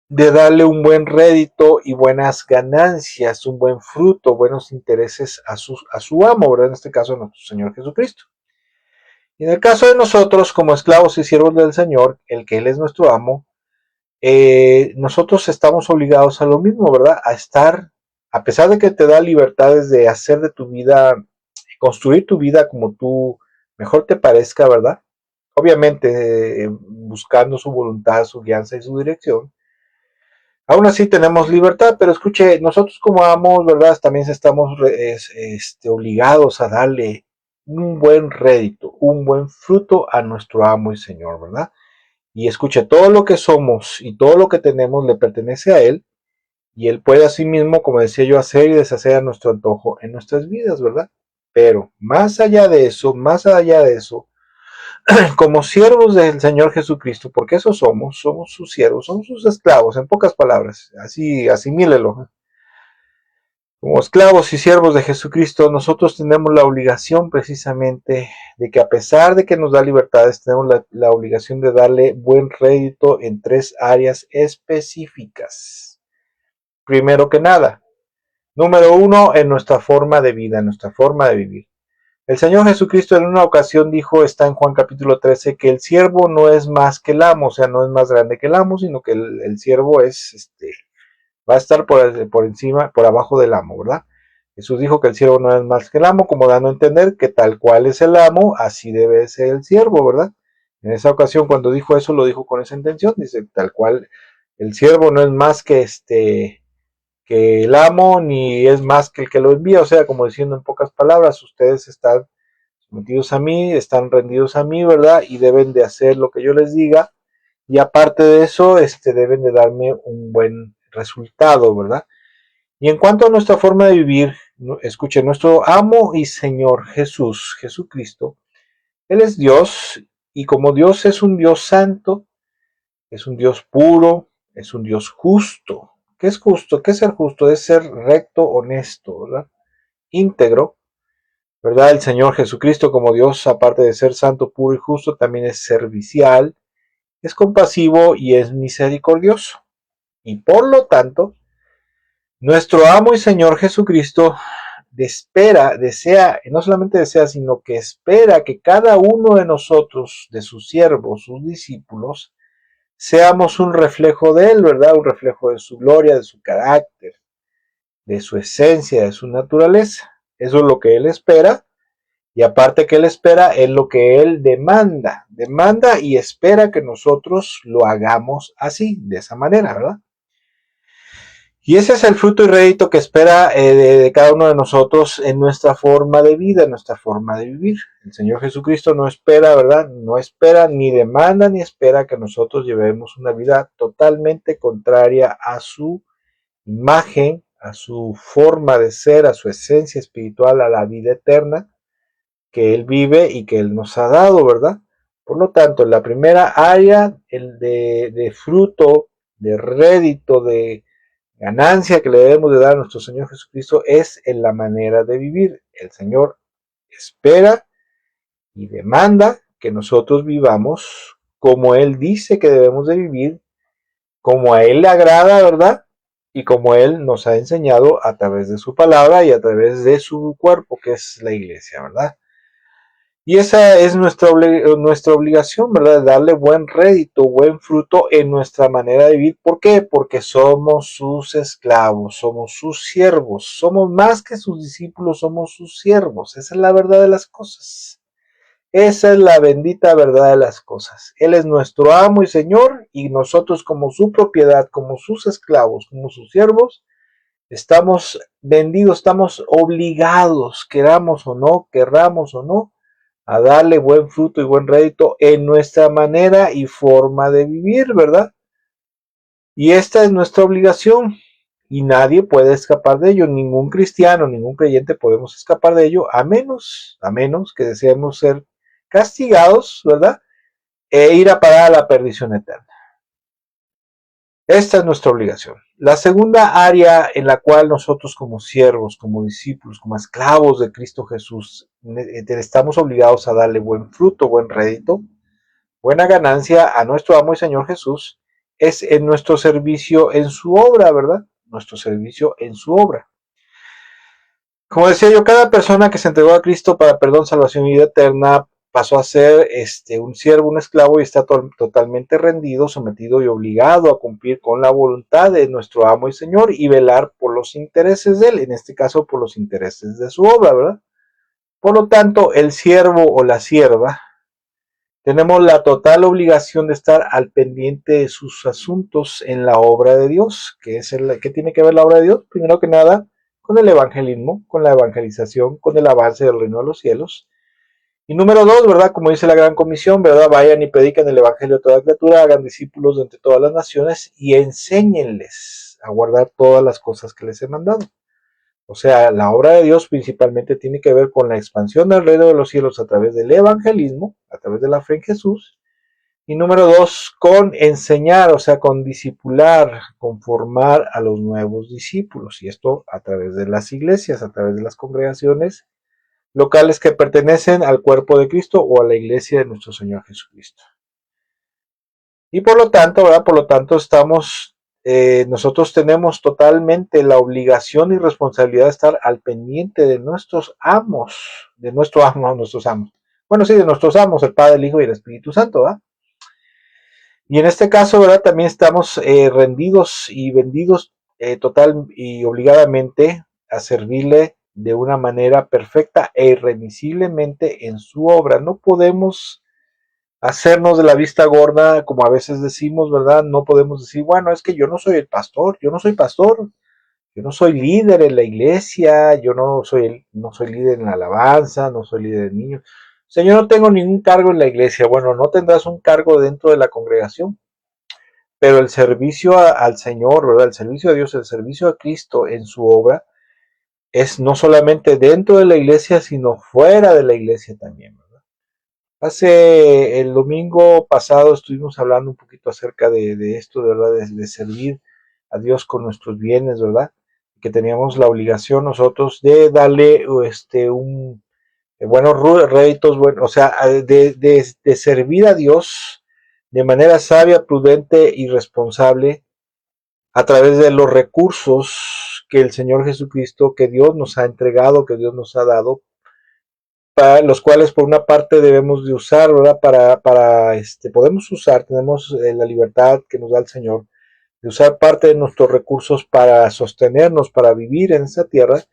de darle un buen rédito y buenas ganancias, un buen fruto, buenos intereses a su amo, ¿verdad? En este caso, a nuestro Señor Jesucristo. Y en el caso de nosotros, como esclavos y siervos del Señor, el que Él es nuestro amo, nosotros estamos obligados a lo mismo, ¿verdad? A estar, a pesar de que te da libertades de hacer de tu vida, construir tu vida como tú mejor te parezca, ¿verdad? Obviamente buscando su voluntad, su guianza y su dirección, Aún así tenemos libertad, pero escuche, nosotros como amos, ¿verdad? También estamos obligados a darle un buen rédito, un buen fruto a nuestro amo y Señor, ¿verdad? Y escuche, todo lo que somos y todo lo que tenemos le pertenece a Él, y Él puede asimismo, como decía yo, hacer y deshacer a nuestro antojo en nuestras vidas, ¿verdad? Pero más allá de eso, como siervos del Señor Jesucristo, porque eso somos sus siervos, somos sus esclavos, en pocas palabras, así asimílelo. Como esclavos y siervos de Jesucristo, nosotros tenemos la obligación precisamente de que, a pesar de que nos da libertades, tenemos la obligación de darle buen rédito en tres áreas específicas. Primero que nada, número uno, en nuestra forma de vida, en nuestra forma de vivir. El Señor Jesucristo en una ocasión dijo, está en Juan capítulo 13, que el siervo no es más que el amo, o sea, no es más grande que el amo, sino que el siervo va a estar por encima, por abajo del amo, ¿verdad? Jesús dijo que el siervo no es más que el amo, como dando a entender que tal cual es el amo, así debe ser el siervo, ¿verdad? En esa ocasión, cuando dijo eso, lo dijo con esa intención, dice, tal cual el siervo no es más que el amo, ni es más que el que lo envía, o sea, como diciendo en pocas palabras, ustedes están sometidos a mí, están rendidos a mí, ¿verdad? Y deben de hacer lo que yo les diga, y aparte de eso, deben de darme un buen resultado, ¿verdad? Y en cuanto a nuestra forma de vivir, escuche, nuestro amo y Señor Jesús, Jesucristo, Él es Dios, y como Dios es un Dios santo, es un Dios puro, es un Dios justo. ¿Qué es justo? ¿Qué es ser justo? Es ser recto, honesto, ¿verdad? Íntegro, ¿verdad? El Señor Jesucristo como Dios, aparte de ser santo, puro y justo, también es servicial, es compasivo y es misericordioso. Y por lo tanto, nuestro amo y Señor Jesucristo desea, no solamente desea, sino que espera que cada uno de nosotros, de sus siervos, sus discípulos, seamos un reflejo de Él, ¿verdad? Un reflejo de su gloria, de su carácter, de su esencia, de su naturaleza. Eso es lo que Él espera. Y aparte que Él espera, es lo que Él demanda y espera que nosotros lo hagamos así, de esa manera, ¿verdad? Y ese es el fruto y rédito que espera de cada uno de nosotros en nuestra forma de vida, en nuestra forma de vivir. El Señor Jesucristo no espera, ¿verdad? No espera, ni demanda, ni espera que nosotros llevemos una vida totalmente contraria a su imagen, a su forma de ser, a su esencia espiritual, a la vida eterna que Él vive y que Él nos ha dado, ¿verdad? Por lo tanto, en la primera área, el de fruto, de rédito, de ganancia que le debemos de dar a nuestro Señor Jesucristo es en la manera de vivir. El Señor espera y demanda que nosotros vivamos como Él dice que debemos de vivir, como a Él le agrada, ¿verdad? Y como Él nos ha enseñado a través de su palabra y a través de su cuerpo, que es la iglesia, ¿verdad? Y esa es nuestra obligación, ¿verdad? Darle buen rédito, buen fruto en nuestra manera de vivir. ¿Por qué? Porque somos sus esclavos, somos sus siervos, somos más que sus discípulos, somos sus siervos. Esa es la verdad de las cosas. Esa es la bendita verdad de las cosas. Él es nuestro amo y Señor, y nosotros como su propiedad, como sus esclavos, como sus siervos, estamos vendidos, estamos obligados, querramos o no, a darle buen fruto y buen rédito en nuestra manera y forma de vivir, ¿verdad? Y esta es nuestra obligación y nadie puede escapar de ello, ningún cristiano, ningún creyente podemos escapar de ello, a menos que deseemos ser castigados, ¿verdad? E ir a parar a la perdición eterna. Esta es nuestra obligación. La segunda área en la cual nosotros como siervos, como discípulos, como esclavos de Cristo Jesús, estamos obligados a darle buen fruto, buen rédito, buena ganancia a nuestro amo y Señor Jesús, es en nuestro servicio en su obra, ¿verdad? Nuestro servicio en su obra. Como decía yo, cada persona que se entregó a Cristo para perdón, salvación y vida eterna pasó a ser un siervo, un esclavo, y está totalmente rendido, sometido y obligado a cumplir con la voluntad de nuestro amo y Señor y velar por los intereses de Él, en este caso por los intereses de su obra, ¿verdad? Por lo tanto, el siervo o la sierva Tenemos la total obligación de estar al pendiente de sus asuntos en la obra de Dios. ¿Qué tiene que ver la obra de Dios? Primero que nada, con el evangelismo, con la evangelización, con el avance del reino de los cielos. Y número dos, ¿verdad? Como dice la Gran Comisión, ¿verdad? Vayan y predican el evangelio a toda criatura, hagan discípulos de entre todas las naciones y enséñenles a guardar todas las cosas que les he mandado. O sea, la obra de Dios principalmente tiene que ver con la expansión del reino de los cielos a través del evangelismo, a través de la fe en Jesús. Y número dos, con enseñar, o sea, con discipular, con formar a los nuevos discípulos. Y esto a través de las iglesias, a través de las congregaciones locales que pertenecen al cuerpo de Cristo o a la iglesia de nuestro Señor Jesucristo. Y por lo tanto, ¿verdad? Por lo tanto, nosotros tenemos totalmente la obligación y responsabilidad de estar al pendiente de nuestros amos, nuestros amos. Bueno, sí, de nuestros amos, el Padre, el Hijo y el Espíritu Santo, ¿verdad? Y en este caso, ¿verdad? También estamos rendidos y vendidos total y obligadamente a servirle de una manera perfecta e irremisiblemente en su obra. No podemos hacernos de la vista gorda, como a veces decimos, ¿verdad? No podemos decir, bueno, es que yo no soy el pastor, yo no soy pastor, yo no soy líder en la iglesia, yo no soy líder en la alabanza, no soy líder de niños. O sea, yo no tengo ningún cargo en la iglesia. Bueno, no tendrás un cargo dentro de la congregación, pero el servicio al Señor, ¿verdad? El servicio a Dios, el servicio a Cristo en su obra, es no solamente dentro de la iglesia, sino fuera de la iglesia también, ¿verdad? Hace el domingo pasado estuvimos hablando un poquito acerca de esto, ¿verdad? De servir a Dios con nuestros bienes, ¿verdad? Que teníamos la obligación nosotros de darle buenos réditos, bueno, o sea, de servir a Dios de manera sabia, prudente y responsable a través de los recursos que el Señor Jesucristo, que Dios nos ha entregado, que Dios nos ha dado, para los cuales por una parte debemos de usar, ¿verdad? Podemos usar, tenemos la libertad que nos da el Señor de usar parte de nuestros recursos para sostenernos, para vivir en esa tierra,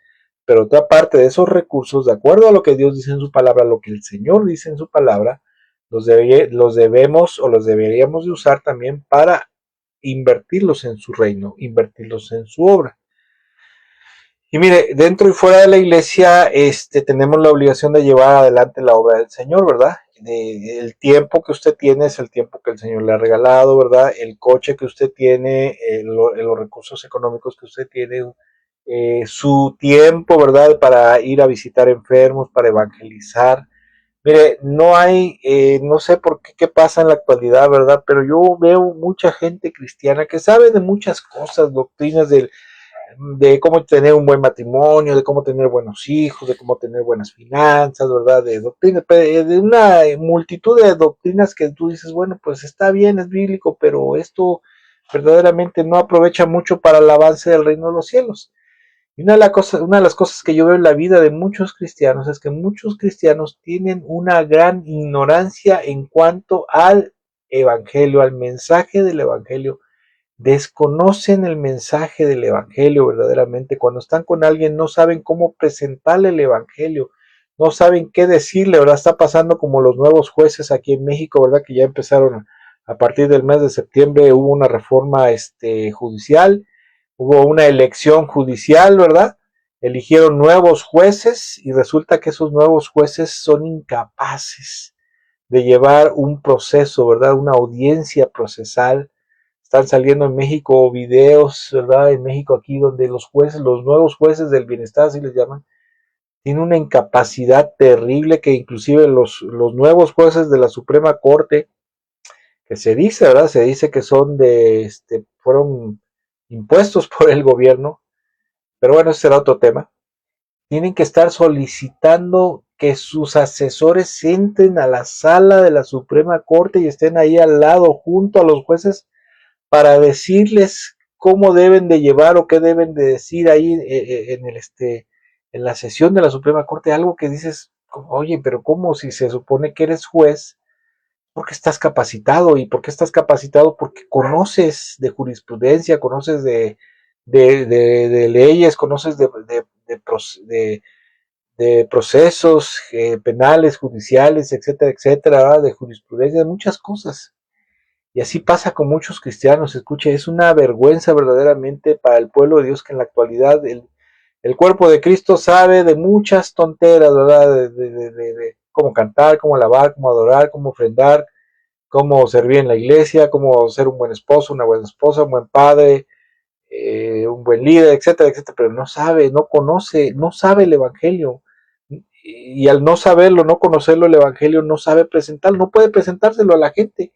pero otra parte de esos recursos, de acuerdo a lo que Dios dice en su palabra, lo que el Señor dice en su palabra, los debemos o los deberíamos de usar también para invertirlos en su reino, invertirlos en su obra. Y mire, dentro y fuera de la iglesia, tenemos la obligación de llevar adelante la obra del Señor, ¿verdad? El tiempo que usted tiene es el tiempo que el Señor le ha regalado, ¿verdad? El coche que usted tiene, los recursos económicos que usted tiene, su tiempo, ¿verdad? Para ir a visitar enfermos, para evangelizar. Mire, no sé qué pasa en la actualidad, ¿verdad? Pero yo veo mucha gente cristiana que sabe de muchas cosas, doctrinas de cómo tener un buen matrimonio, de cómo tener buenos hijos, de cómo tener buenas finanzas, ¿verdad? De doctrinas, de una multitud de doctrinas que tú dices, bueno, pues está bien, es bíblico, pero esto verdaderamente no aprovecha mucho para el avance del reino de los cielos. Y una de las cosas que yo veo en la vida de muchos cristianos es que muchos cristianos tienen una gran ignorancia en cuanto al evangelio, al mensaje del evangelio. Desconocen el mensaje del evangelio verdaderamente. Cuando están con alguien no saben cómo presentarle el evangelio, no saben qué decirle, ¿verdad? Está pasando como los nuevos jueces aquí en México, ¿verdad? Que ya empezaron a partir del mes de septiembre, hubo una reforma judicial, hubo una elección judicial, ¿verdad? Eligieron nuevos jueces y resulta que esos nuevos jueces son incapaces de llevar un proceso, ¿verdad? Una audiencia procesal. Están saliendo en México videos, ¿verdad? En México aquí donde los jueces, los nuevos jueces del bienestar, así les llaman, tienen una incapacidad terrible que inclusive los nuevos jueces de la Suprema Corte, que se dice, ¿verdad? Se dice que fueron impuestos por el gobierno, pero bueno, ese será otro tema. Tienen que estar solicitando que sus asesores entren a la sala de la Suprema Corte y estén ahí al lado junto a los jueces para decirles cómo deben de llevar o qué deben de decir ahí en la sesión de la Suprema Corte, algo que dices, oye, pero ¿cómo si se supone que eres juez? ¿Por qué estás capacitado? ¿Y por qué estás capacitado? Porque conoces de jurisprudencia, conoces de leyes, conoces de de procesos penales, judiciales, etcétera, etcétera, ¿verdad? De jurisprudencia, de muchas cosas. Y así pasa con muchos cristianos. Escuche, es una vergüenza verdaderamente para el pueblo de Dios que en la actualidad el cuerpo de Cristo sabe de muchas tonteras, ¿verdad? De cómo cantar, cómo alabar, cómo adorar, cómo ofrendar, cómo servir en la iglesia, cómo ser un buen esposo, una buena esposa, un buen padre, un buen líder, etcétera, etcétera, pero no sabe, no conoce, no sabe el Evangelio. Y al no saberlo, no conocerlo el Evangelio, no sabe presentarlo, no puede presentárselo a la gente.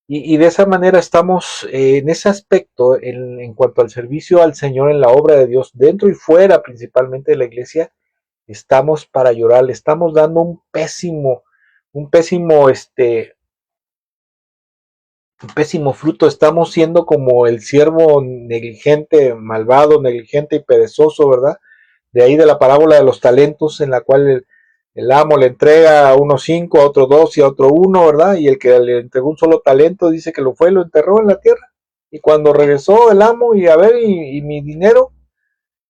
Y de esa manera estamos en ese aspecto, en cuanto al servicio al Señor en la obra de Dios, dentro y fuera principalmente de la iglesia, estamos para llorar, le estamos dando un pésimo, un pésimo fruto, estamos siendo como el siervo negligente, malvado, negligente y perezoso, ¿verdad? De ahí de la parábola de los talentos, en la cual el amo le entrega a uno 5, a otro 2 y a otro 1, ¿verdad? Y el que le entregó un solo talento dice que lo fue y lo enterró en la tierra. Y cuando regresó el amo y a ver, y mi dinero,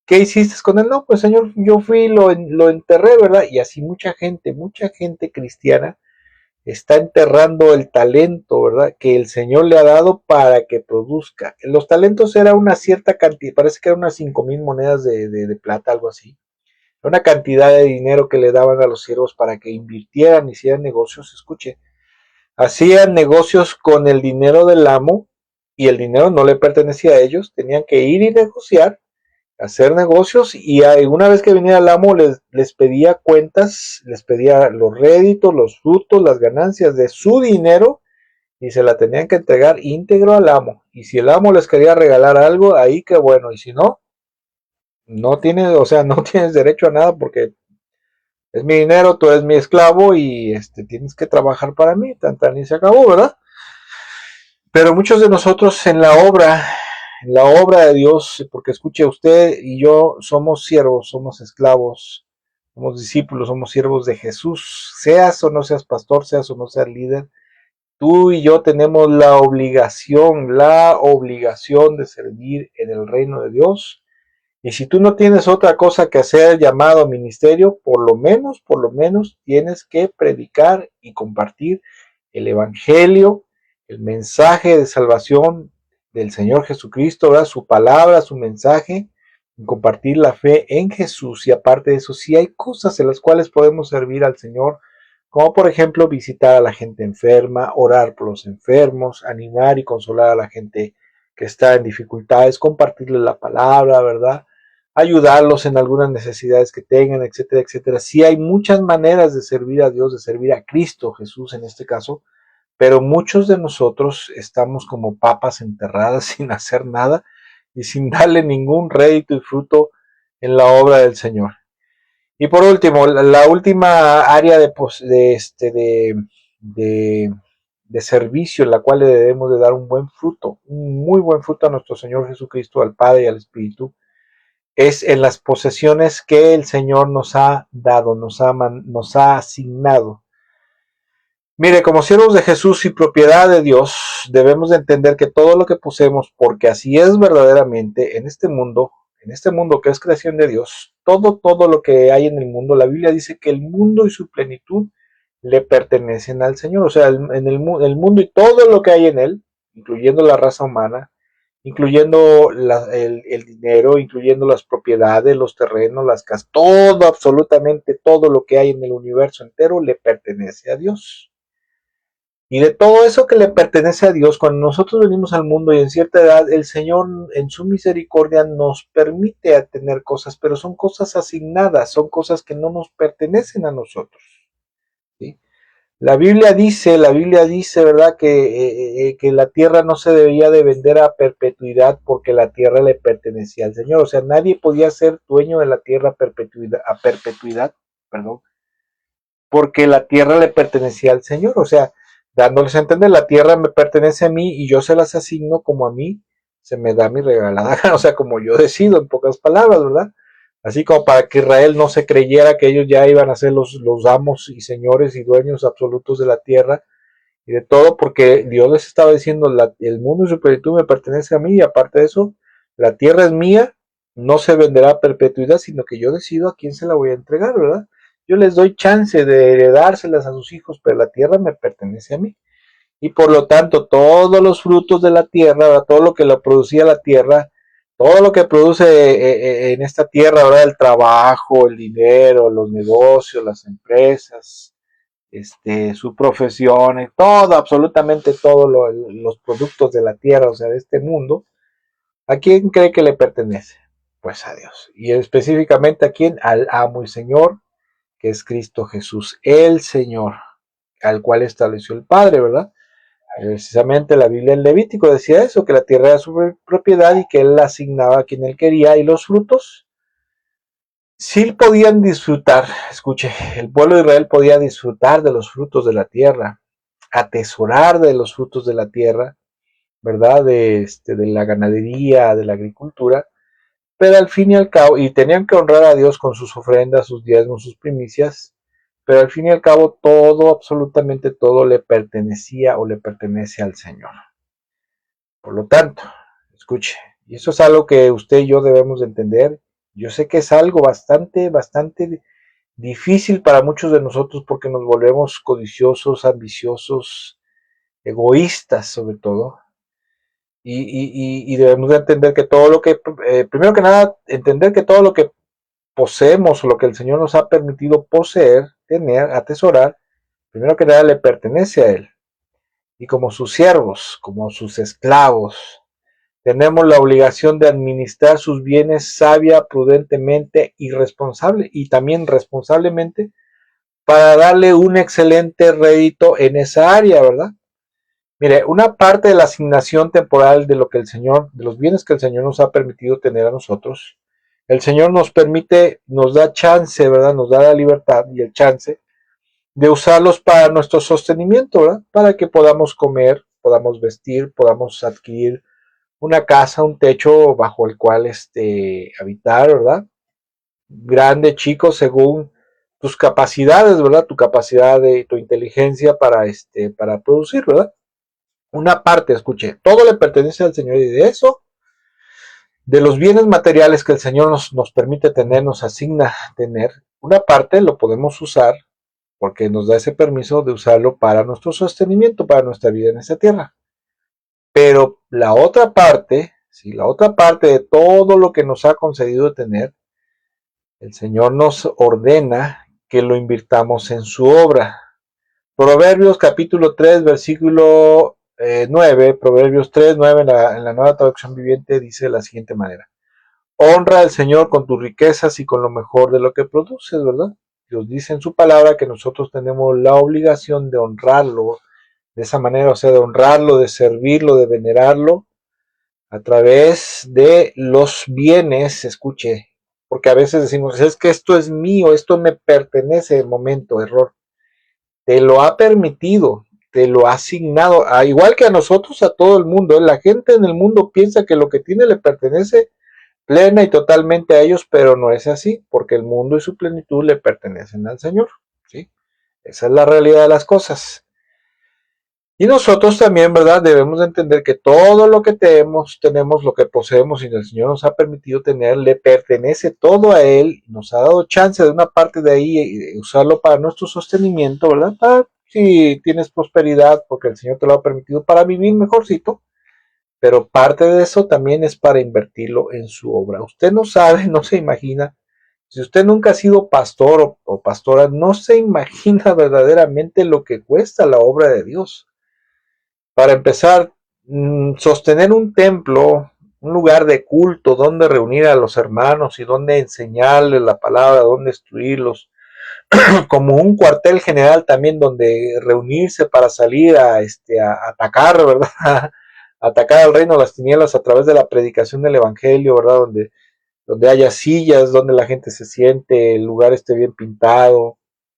¿qué hiciste con él? No, pues señor, yo fui y lo enterré, ¿verdad? Y así mucha gente cristiana está enterrando el talento, ¿verdad? Que el Señor le ha dado para que produzca. Los talentos era una cierta cantidad, parece que eran unas 5,000 monedas de plata, algo así. Una cantidad de dinero que le daban a los siervos para que invirtieran, hicieran negocios. Escuche, hacían negocios con el dinero del amo y el dinero no le pertenecía a ellos. Tenían que ir y negociar, hacer negocios, y una vez que venía el amo les pedía cuentas, les pedía los réditos, los frutos, las ganancias de su dinero, y se la tenían que entregar íntegro al amo. Y si el amo les quería regalar algo, ahí que bueno, y si no, no tienes, o sea, no tienes derecho a nada porque es mi dinero, tú eres mi esclavo y tienes que trabajar para mí, tan y se acabó, ¿verdad? Pero muchos de nosotros en la obra de Dios, porque escuche, usted y yo somos siervos, somos esclavos, somos discípulos, somos siervos de Jesús, seas o no seas pastor, seas o no seas líder, tú y yo tenemos la obligación de servir en el reino de Dios. Y si tú no tienes otra cosa que hacer llamado ministerio, por lo menos tienes que predicar y compartir el evangelio, el mensaje de salvación del Señor Jesucristo, ¿verdad? Su palabra, su mensaje, y compartir la fe en Jesús. Y aparte de eso, sí hay cosas en las cuales podemos servir al Señor, como por ejemplo visitar a la gente enferma, orar por los enfermos, animar y consolar a la gente que está en dificultades, compartirles la palabra, ¿verdad? Ayudarlos en algunas necesidades que tengan, etcétera, etcétera. Sí hay muchas maneras de servir a Dios, de servir a Cristo Jesús en este caso, pero muchos de nosotros estamos como papas enterradas sin hacer nada y sin darle ningún rédito y fruto en la obra del Señor. Y por último, la última área de, de servicio en la cual le debemos de dar un buen fruto, un muy buen fruto a nuestro Señor Jesucristo, al Padre y al Espíritu, es en las posesiones que el Señor nos ha dado, nos ha asignado. Mire, como siervos de Jesús y propiedad de Dios, debemos de entender que todo lo que poseemos, porque así es verdaderamente en este mundo que es creación de Dios, todo lo que hay en el mundo, la Biblia dice que el mundo y su plenitud le pertenecen al Señor. O sea, el mundo y todo lo que hay en él, incluyendo la raza humana, incluyendo el dinero, incluyendo las propiedades, los terrenos, las casas, todo, absolutamente todo lo que hay en el universo entero le pertenece a Dios. Y de todo eso que le pertenece a Dios, cuando nosotros venimos al mundo y en cierta edad, el Señor en su misericordia nos permite tener cosas, pero son cosas asignadas, son cosas que no nos pertenecen a nosotros. ¿Sí? La Biblia dice, ¿verdad?, que la tierra no se debía de vender a perpetuidad porque la tierra le pertenecía al Señor. O sea, nadie podía ser dueño de la tierra a perpetuidad, perdón, porque la tierra le pertenecía al Señor. O sea, dándoles a entender, la tierra me pertenece a mí y yo se las asigno como a mí se me da mi regalada, o sea, como yo decido, en pocas palabras, ¿verdad? Así como para que Israel no se creyera que ellos ya iban a ser los amos y señores y dueños absolutos de la tierra y de todo, porque Dios les estaba diciendo, el mundo y su plenitud me pertenece a mí, y aparte de eso, la tierra es mía, no se venderá a perpetuidad, sino que yo decido a quién se la voy a entregar, ¿verdad? Yo les doy chance de heredárselas a sus hijos, pero la tierra me pertenece a mí. Y por lo tanto, todos los frutos de la tierra, ¿verdad? Todo lo que lo producía la tierra, todo lo que produce en esta tierra, ¿verdad? El trabajo, el dinero, los negocios, las empresas, su profesión, todo, absolutamente todos los productos de la tierra, o sea, de este mundo, ¿a quién cree que le pertenece? Pues a Dios. Y específicamente a quién? Al amo y Señor, que es Cristo Jesús, el Señor, al cual estableció el Padre, ¿verdad? Precisamente la Biblia en Levítico decía eso, que la tierra era su propiedad y que él la asignaba a quien él quería, y los frutos sí podían disfrutar. Escuche, el pueblo de Israel podía disfrutar de los frutos de la tierra, atesorar de los frutos de la tierra, ¿verdad? De la ganadería, de la agricultura, pero al fin y al cabo, y tenían que honrar a Dios con sus ofrendas, sus diezmos, sus primicias, pero al fin y al cabo todo, absolutamente todo le pertenecía o le pertenece al Señor. Por lo tanto, escuche, y eso es algo que usted y yo debemos de entender. Yo sé que es algo bastante difícil para muchos de nosotros porque nos volvemos codiciosos, ambiciosos, egoístas sobre todo. Y debemos de entender que todo lo que, primero que nada, entender que todo lo que poseemos o lo que el Señor nos ha permitido poseer, tener, atesorar, primero que nada le pertenece a Él. Y como sus siervos, como sus esclavos, tenemos la obligación de administrar sus bienes sabia, prudentemente y responsable, y también responsablemente, para darle un excelente rédito en esa área, ¿verdad? Mire, una parte de la asignación temporal de lo que el Señor, de los bienes que el Señor nos ha permitido tener a nosotros, el Señor nos permite, nos da chance, ¿verdad? Nos da la libertad y el chance de usarlos para nuestro sostenimiento, ¿verdad? Para que podamos comer, podamos vestir, podamos adquirir una casa, un techo bajo el cual habitar, ¿verdad? Grande, chico, según tus capacidades, ¿verdad? Tu capacidad de tu inteligencia para producir, ¿verdad? Una parte, escuche, todo le pertenece al Señor y de eso, de los bienes materiales que el Señor nos permite tener, nos asigna tener, una parte lo podemos usar porque nos da ese permiso de usarlo para nuestro sostenimiento, para nuestra vida en esta tierra. Pero la otra parte, ¿sí? La otra parte de todo lo que nos ha concedido tener, el Señor nos ordena que lo invirtamos en su obra. Proverbios capítulo 3, versículo 9, Proverbios 3, 9 en la nueva traducción viviente dice de la siguiente manera. Honra al Señor con tus riquezas y con lo mejor de lo que produces, ¿verdad? Dios dice en su palabra que nosotros tenemos la obligación de honrarlo de esa manera, o sea, de honrarlo, de servirlo, de venerarlo a través de los bienes, escuche, porque a veces decimos, es que esto es mío, esto me pertenece, momento, error. Te lo ha permitido, te lo ha asignado, igual que a nosotros, a todo el mundo. La gente en el mundo piensa que lo que tiene le pertenece plena y totalmente a ellos, pero no es así, porque el mundo y su plenitud le pertenecen al Señor, ¿sí? Esa es la realidad de las cosas. Y nosotros también, ¿verdad? Debemos de entender que todo lo que tenemos, lo que poseemos y el Señor nos ha permitido tener, le pertenece todo a Él. Nos ha dado chance de una parte de ahí usarlo para nuestro sostenimiento, ¿verdad? Para si tienes prosperidad, porque el Señor te lo ha permitido para vivir mejorcito. Pero parte de eso también es para invertirlo en su obra. Usted no sabe, no se imagina. Si usted nunca ha sido pastor o pastora, no se imagina verdaderamente lo que cuesta la obra de Dios. Para empezar, sostener un templo, un lugar de culto donde reunir a los hermanos y donde enseñarles la palabra, donde instruirlos, como un cuartel general también donde reunirse para salir a atacar, ¿verdad? A atacar al reino de las tinieblas a través de la predicación del evangelio, ¿verdad? Donde haya sillas, donde la gente se siente, el lugar esté bien pintado,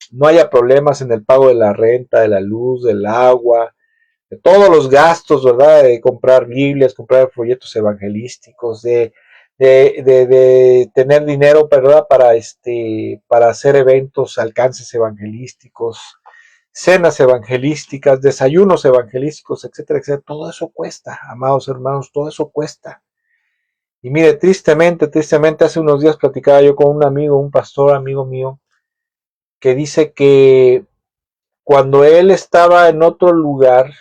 no haya problemas en el pago de la renta, de la luz, del agua, de todos los gastos, ¿verdad? De comprar Biblias, comprar folletos evangelísticos, de tener dinero, ¿verdad? Para hacer eventos, alcances evangelísticos, cenas evangelísticas, desayunos evangelísticos, etcétera, etcétera. Todo eso cuesta, amados hermanos, todo eso cuesta. Y mire, tristemente, hace unos días platicaba yo con un amigo, un pastor amigo mío, que dice que cuando él estaba en otro lugar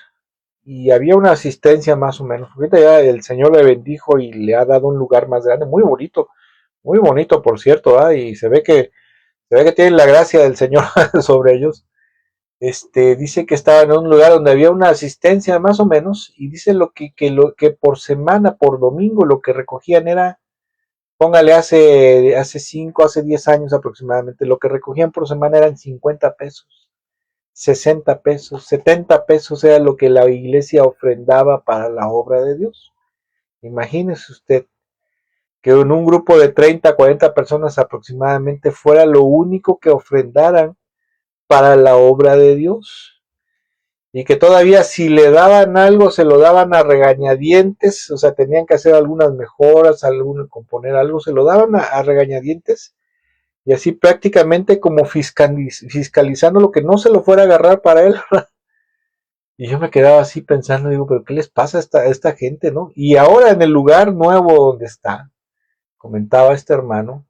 y había una asistencia más o menos, ahorita ya el Señor le bendijo y le ha dado un lugar más grande, muy bonito por cierto, ¿eh? Y se ve que tienen la gracia del Señor sobre ellos. Dice que estaba en un lugar donde había una asistencia más o menos, y dice lo que por semana, por domingo, lo que recogían era, póngale hace 5, hace 10 años aproximadamente, lo que recogían por semana eran 50 pesos, 60 pesos, 70 pesos era lo que la iglesia ofrendaba para la obra de Dios. Imagínese usted que en un grupo de 30, 40 personas aproximadamente fuera lo único que ofrendaran para la obra de Dios. Y que todavía si le daban algo, se lo daban a regañadientes, o sea, tenían que hacer algunas mejoras, componer algo, se lo daban a regañadientes, y así prácticamente como fiscalizando lo que no se lo fuera a agarrar para él. Y yo me quedaba así pensando, digo, pero ¿qué les pasa a esta gente, no? Y ahora en el lugar nuevo donde está, comentaba este hermano,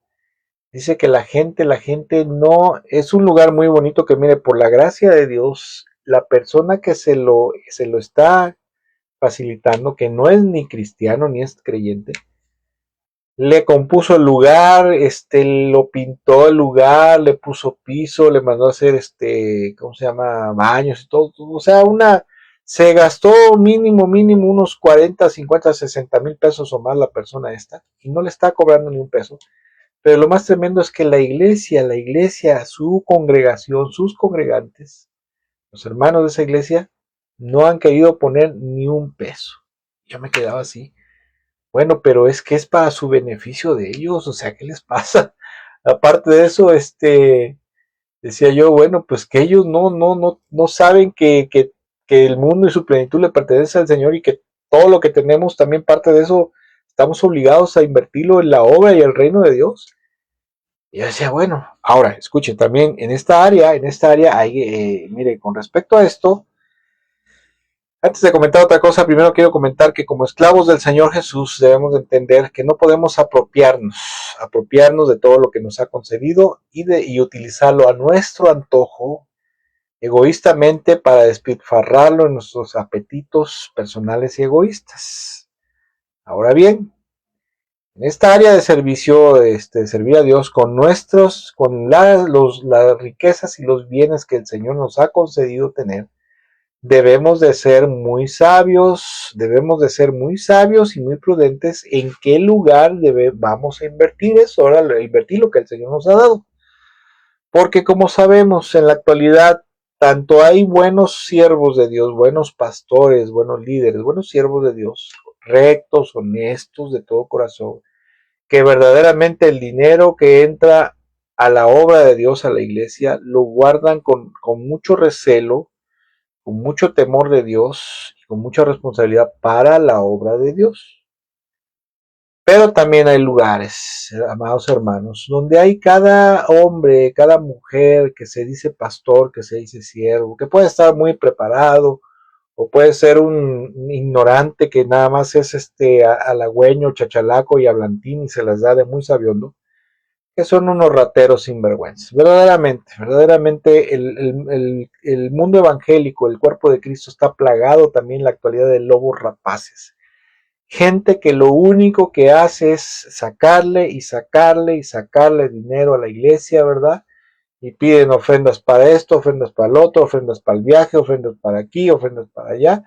dice que la gente no, es un lugar muy bonito que mire, por la gracia de Dios, la persona que se lo está facilitando, que no es ni cristiano ni es creyente, le compuso el lugar, lo pintó el lugar, le puso piso, le mandó a hacer ¿cómo se llama? Baños y todo, o sea, se gastó mínimo unos 40, 50, 60 mil pesos o más la persona esta, y no le está cobrando ni un peso. Pero lo más tremendo es que la iglesia, su congregación, sus congregantes, los hermanos de esa iglesia, no han querido poner ni un peso. Yo me quedaba así. Bueno, pero es que es para su beneficio de ellos, o sea, ¿qué les pasa? Aparte de eso, decía yo, bueno, pues que ellos no saben que el mundo y su plenitud le pertenece al Señor, y que todo lo que tenemos, también parte de eso, estamos obligados a invertirlo en la obra y el reino de Dios. Y yo decía, bueno, ahora, escuchen, también en esta área hay, mire, con respecto a esto, antes de comentar otra cosa, primero quiero comentar que como esclavos del Señor Jesús debemos de entender que no podemos apropiarnos de todo lo que nos ha concedido y utilizarlo a nuestro antojo, egoístamente, para despilfarrarlo en nuestros apetitos personales y egoístas. Ahora bien, en esta área de servicio, servir a Dios con las riquezas y los bienes que el Señor nos ha concedido tener, debemos de ser muy sabios y muy prudentes en qué lugar vamos a invertir eso, ahora invertir lo que el Señor nos ha dado. Porque como sabemos, en la actualidad, tanto hay buenos siervos de Dios, buenos pastores, buenos líderes, buenos siervos de Dios, rectos, honestos, de todo corazón, que verdaderamente el dinero que entra a la obra de Dios, a la iglesia, lo guardan con mucho recelo, con mucho temor de Dios y con mucha responsabilidad para la obra de Dios. Pero también hay lugares, amados hermanos, donde hay cada hombre, cada mujer que se dice pastor, que se dice siervo, que puede estar muy preparado, o puede ser un ignorante que nada más es halagüeño, chachalaco y hablantín y se las da de muy sabiondo, que son unos rateros sinvergüenzas. Verdaderamente el mundo evangélico, el cuerpo de Cristo, está plagado también en la actualidad de lobos rapaces. Gente que lo único que hace es sacarle y sacarle y sacarle dinero a la iglesia, ¿verdad? Y piden ofrendas para esto, ofrendas para el otro, ofrendas para el viaje, ofrendas para aquí, ofrendas para allá.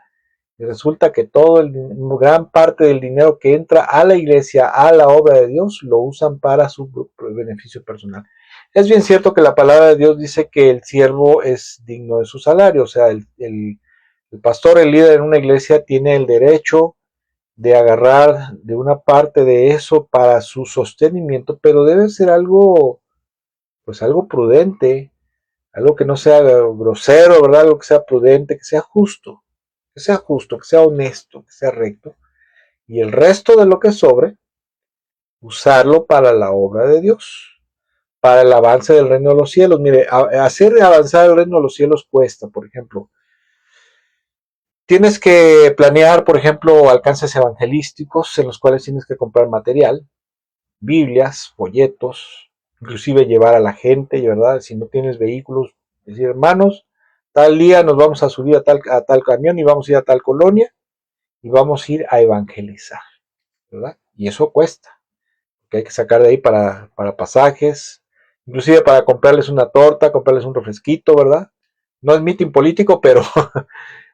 Y resulta que gran parte del dinero que entra a la iglesia, a la obra de Dios, lo usan para su beneficio personal. Es bien cierto que la palabra de Dios dice que el siervo es digno de su salario, o sea, el pastor, el líder en una iglesia, tiene el derecho de agarrar de una parte de eso para su sostenimiento, pero debe ser algo, pues algo prudente, algo que no sea grosero, ¿verdad? Algo que sea prudente, que sea honesto, que sea recto, y el resto de lo que sobre, usarlo para la obra de Dios, para el avance del reino de los cielos. Mire, hacer avanzar el reino de los cielos cuesta, por ejemplo. Tienes que planear, por ejemplo, alcances evangelísticos en los cuales tienes que comprar material, Biblias, folletos, inclusive llevar a la gente, ¿verdad? Si no tienes vehículos, decir, hermanos, tal día nos vamos a subir a tal camión y vamos a ir a tal colonia y vamos a ir a evangelizar, ¿verdad? Y eso cuesta, que hay que sacar de ahí para pasajes, inclusive para comprarles una torta, comprarles un refresquito, ¿verdad? No es mitin político, pero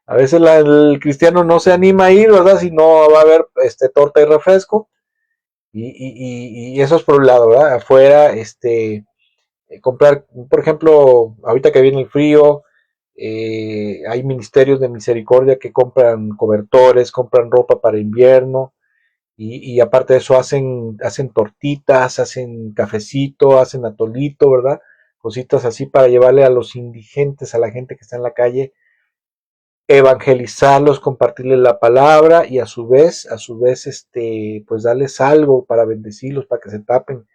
a veces el cristiano no se anima a ir, ¿verdad? Si no va a haber torta y refresco. Y eso es por un lado, ¿verdad? Afuera, comprar, por ejemplo, ahorita que viene el frío, hay ministerios de misericordia que compran cobertores, compran ropa para invierno, y aparte de eso hacen tortitas, hacen cafecito, hacen atolito, ¿verdad? Cositas así para llevarle a los indigentes, a la gente que está en la calle, evangelizarlos, compartirles la palabra y a su vez, pues darles algo para bendecirlos, para que se tapen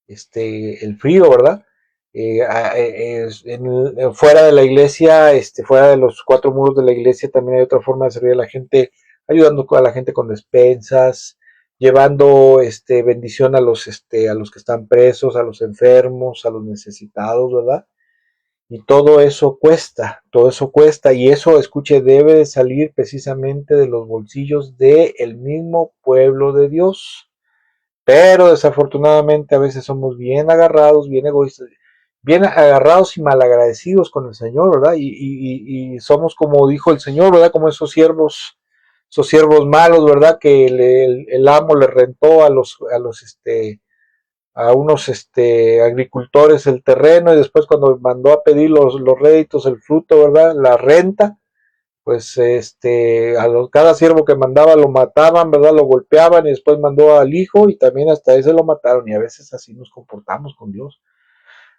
el frío, ¿verdad? Fuera de la iglesia, fuera de los cuatro muros de la iglesia, también hay otra forma de servir a la gente, ayudando a la gente con despensas, llevando bendición a los que están presos, a los enfermos, a los necesitados, ¿verdad? Y todo eso cuesta, y eso, escuche, debe de salir precisamente de los bolsillos del mismo pueblo de Dios. Pero desafortunadamente a veces somos bien agarrados, bien egoístas, bien agarrados y malagradecidos con el Señor, ¿verdad? Y somos como dijo el Señor, ¿verdad? Como esos siervos malos, ¿verdad? Que el amo le rentó a unos agricultores el terreno, y después cuando mandó a pedir los réditos, el fruto, ¿verdad? La renta, pues cada siervo que mandaba lo mataban, ¿verdad? Lo golpeaban, y después mandó al hijo y también hasta ese lo mataron. Y a veces así nos comportamos con Dios.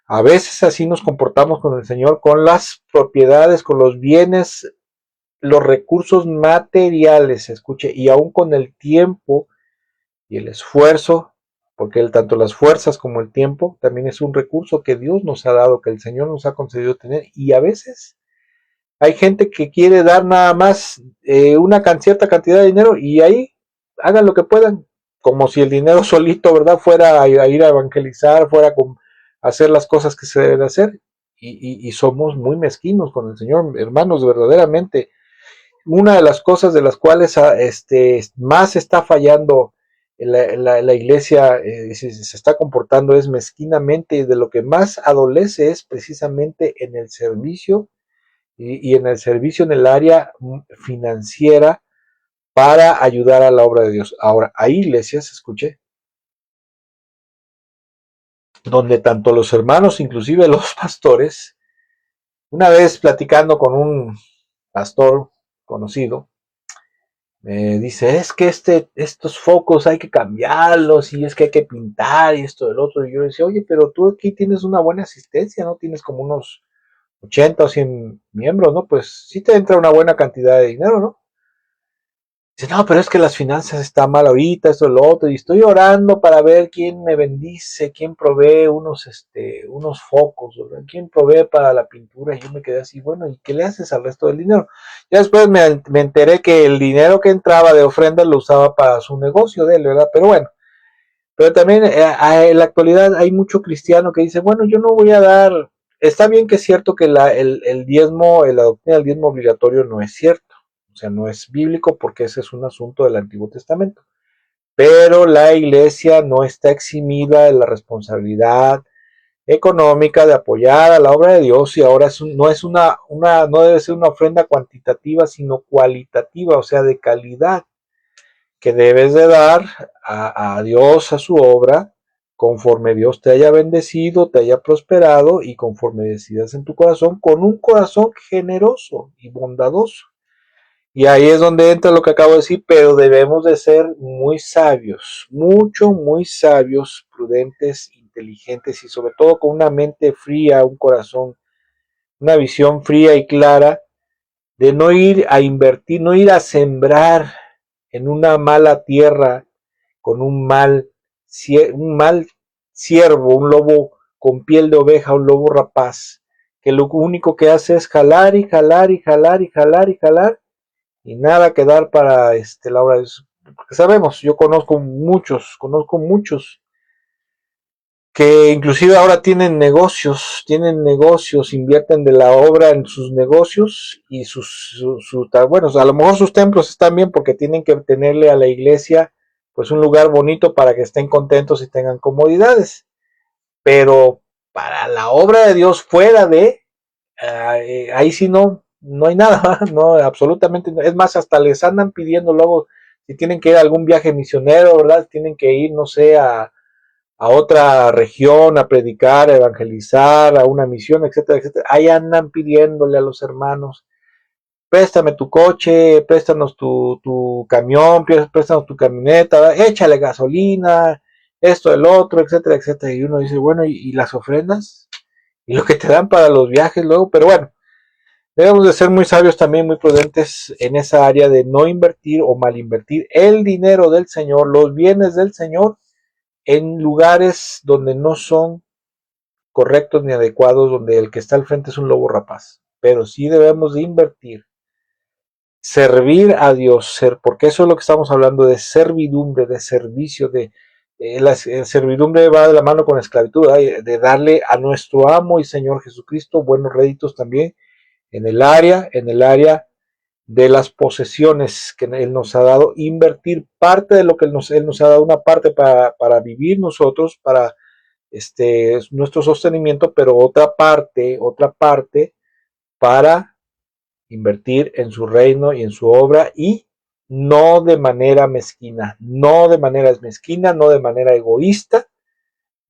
A veces así nos comportamos con el Señor, con las propiedades, con los bienes, los recursos materiales, escuche, y aún con el tiempo y el esfuerzo, porque tanto las fuerzas como el tiempo también es un recurso que Dios nos ha dado, que el Señor nos ha concedido tener, y a veces hay gente que quiere dar nada más una cierta cantidad de dinero, y ahí hagan lo que puedan, como si el dinero solito, ¿verdad?, fuera a ir a evangelizar, a hacer las cosas que se deben hacer. Y somos muy mezquinos con el Señor, hermanos, verdaderamente. Una de las cosas de las cuales más está fallando la iglesia, se está comportando es mezquinamente, y de lo que más adolece es precisamente en el servicio, y en el servicio en el área financiera para ayudar a la obra de Dios. Ahora, hay iglesias, escuche, donde tanto los hermanos, inclusive los pastores, una vez platicando con un pastor conocido, me dice, es que estos focos hay que cambiarlos, y es que hay que pintar, y esto del otro. Y yo decía, oye, pero tú aquí tienes una buena asistencia, ¿no? Tienes como unos 80 o 100 miembros, ¿no? Pues sí te entra una buena cantidad de dinero, ¿no? Dice, no, pero es que las finanzas están mal ahorita, esto y lo otro, y estoy orando para ver quién me bendice, quién provee unos focos, ¿verdad? Quién provee para la pintura. Y yo me quedé así, bueno, ¿y qué le haces al resto del dinero? Ya después me enteré que el dinero que entraba de ofrenda lo usaba para su negocio de él, ¿verdad? Pero bueno, pero también en la actualidad hay mucho cristiano que dice, bueno, yo no voy a dar. Está bien que es cierto que el diezmo, la doctrina del diezmo obligatorio no es cierto, o sea, no es bíblico, porque ese es un asunto del Antiguo Testamento. Pero la iglesia no está eximida de la responsabilidad económica de apoyar a la obra de Dios, y ahora no debe ser una ofrenda cuantitativa, sino cualitativa, o sea, de calidad, que debes de dar a Dios, a su obra, conforme Dios te haya bendecido, te haya prosperado, y conforme decidas en tu corazón, con un corazón generoso y bondadoso. Y ahí es donde entra lo que acabo de decir, pero debemos de ser muy sabios, muy sabios, prudentes, inteligentes, y sobre todo con una mente fría, un corazón, una visión fría y clara, de no ir a invertir, no ir a sembrar en una mala tierra con un mal ciervo, un lobo con piel de oveja, un lobo rapaz, que lo único que hace es jalar y jalar y jalar y jalar y jalar, y nada que dar para la obra de Dios. Porque sabemos, yo conozco muchos que inclusive ahora tienen negocios, invierten de la obra en sus negocios y bueno, a lo mejor sus templos están bien porque tienen que tenerle a la iglesia pues un lugar bonito para que estén contentos y tengan comodidades, pero para la obra de Dios fuera de, ahí sí no hay nada, no, absolutamente no. Es más, hasta les andan pidiendo luego si tienen que ir a algún viaje misionero, ¿verdad? Tienen que ir, no sé, a otra región, a predicar, a evangelizar, a una misión, etcétera, etcétera. Ahí andan pidiéndole a los hermanos, préstame tu coche, préstanos tu camión, préstanos tu camioneta, échale gasolina, esto, el otro, etcétera, etcétera. Y uno dice, bueno, ¿y las ofrendas? Y lo que te dan para los viajes luego, pero bueno, debemos de ser muy sabios también, muy prudentes en esa área de no invertir o mal invertir el dinero del Señor, los bienes del Señor, en lugares donde no son correctos ni adecuados, donde el que está al frente es un lobo rapaz. Pero sí debemos de invertir, servir a Dios, porque eso es lo que estamos hablando de servidumbre, de servicio, la servidumbre va de la mano con esclavitud, de darle a nuestro amo y Señor Jesucristo buenos réditos también en el área de las posesiones que Él nos ha dado, invertir parte de lo que Él nos ha dado, una parte para vivir nosotros, para nuestro sostenimiento, pero otra parte para invertir en su reino y en su obra, y no de manera mezquina, no de manera egoísta,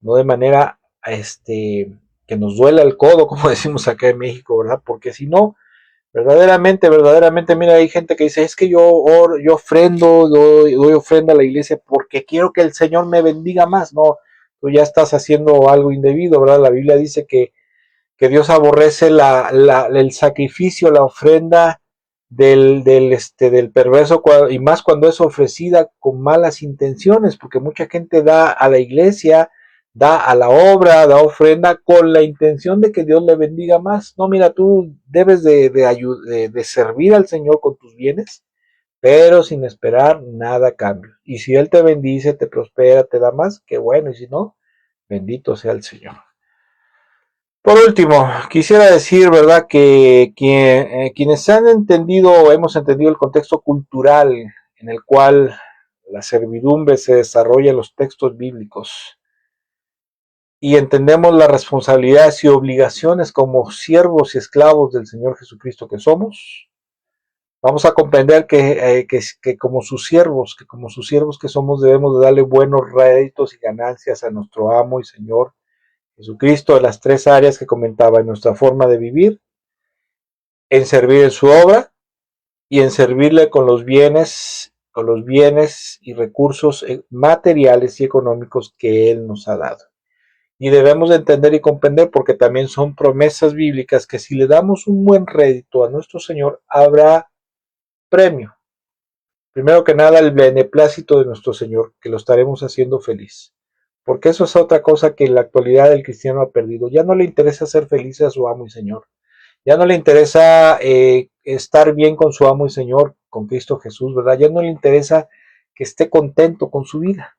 no de manera que nos duela el codo, como decimos acá en México, ¿verdad? Porque si no, verdaderamente, mira, hay gente que dice, es que yo ofrendo, doy ofrenda a la iglesia porque quiero que el Señor me bendiga más. No, tú ya estás haciendo algo indebido, ¿verdad? La Biblia dice que Dios aborrece el sacrificio, la ofrenda del perverso, y más cuando es ofrecida con malas intenciones, porque mucha gente da a la iglesia, da a la obra, da ofrenda con la intención de que Dios le bendiga más. No, mira, tú debes de servir al Señor con tus bienes, pero sin esperar nada a cambio. Y si Él te bendice, te prospera, te da más, qué bueno, y si no, bendito sea el Señor. Por último, quisiera decir, ¿verdad?, que quienes han entendido o hemos entendido el contexto cultural en el cual la servidumbre se desarrolla en los textos bíblicos y entendemos las responsabilidades y obligaciones como siervos y esclavos del Señor Jesucristo que somos, vamos a comprender que como sus siervos, que somos, debemos de darle buenos réditos y ganancias a nuestro amo y Señor Jesucristo en las tres áreas que comentaba: en nuestra forma de vivir, en servir en su obra y en servirle con los bienes y recursos materiales y económicos que Él nos ha dado. Y debemos de entender y comprender, porque también son promesas bíblicas, que si le damos un buen rédito a nuestro Señor, habrá premio. Primero que nada, el beneplácito de nuestro Señor, que lo estaremos haciendo feliz. Porque eso es otra cosa que en la actualidad el cristiano ha perdido. Ya no le interesa ser feliz a su amo y Señor. Ya no le interesa estar bien con su amo y Señor, con Cristo Jesús, ¿verdad? Ya no le interesa que esté contento con su vida.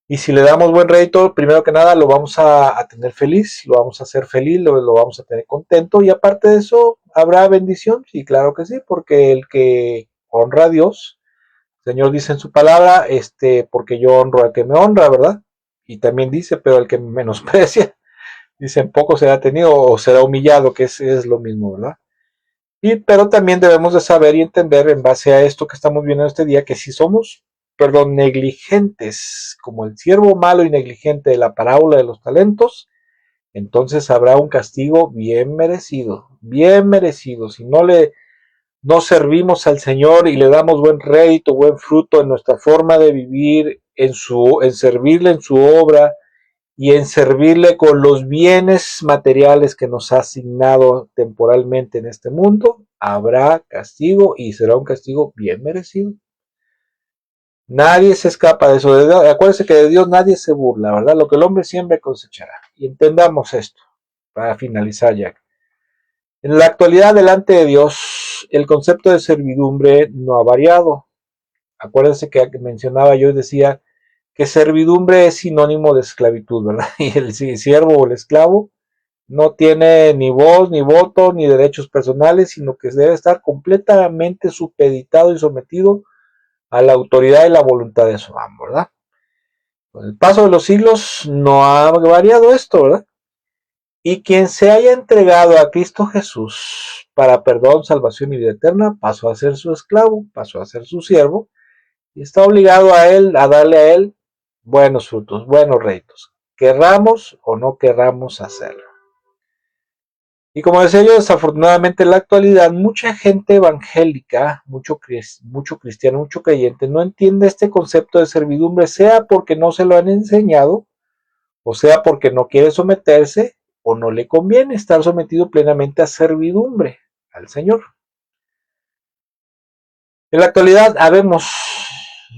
Y si le damos buen rédito, primero que nada lo vamos a tener feliz, lo vamos a hacer feliz, lo vamos a tener contento, y aparte de eso, ¿habrá bendición? Sí, claro que sí, porque el que honra a Dios, el Señor dice en su palabra, porque yo honro al que me honra, ¿verdad? Y también dice, pero el que me menosprecia, dice, en poco será tenido o será humillado, que es lo mismo, ¿verdad? Pero también debemos de saber y entender, en base a esto que estamos viendo este día, que si somos, negligentes, como el siervo malo y negligente de la parábola de los talentos, entonces habrá un castigo bien merecido, bien merecido. Si no servimos al Señor y le damos buen rédito, buen fruto en nuestra forma de vivir, en servirle en su obra y en servirle con los bienes materiales que nos ha asignado temporalmente en este mundo, habrá castigo, y será un castigo bien merecido. Nadie se escapa de eso. Acuérdense que de Dios nadie se burla, ¿verdad? Lo que el hombre siempre cosechará. Y entendamos esto, para finalizar ya. En la actualidad, delante de Dios, el concepto de servidumbre no ha variado. Acuérdense que mencionaba yo y decía que servidumbre es sinónimo de esclavitud, ¿verdad? Y el siervo o el esclavo no tiene ni voz, ni voto, ni derechos personales, sino que debe estar completamente supeditado y sometido a la autoridad y la voluntad de su amo, ¿verdad? Con el paso de los siglos no ha variado esto, ¿verdad? Y quien se haya entregado a Cristo Jesús para perdón, salvación y vida eterna, pasó a ser su esclavo, pasó a ser su siervo, y está obligado a él, a darle a él buenos frutos, buenos réditos, querramos o no querramos hacerlo. Y como decía yo, desafortunadamente en la actualidad mucha gente evangélica, mucho cristiano, mucho creyente, no entiende este concepto de servidumbre, sea porque no se lo han enseñado, o sea porque no quiere someterse, o no le conviene estar sometido plenamente a servidumbre al Señor. En la actualidad habemos,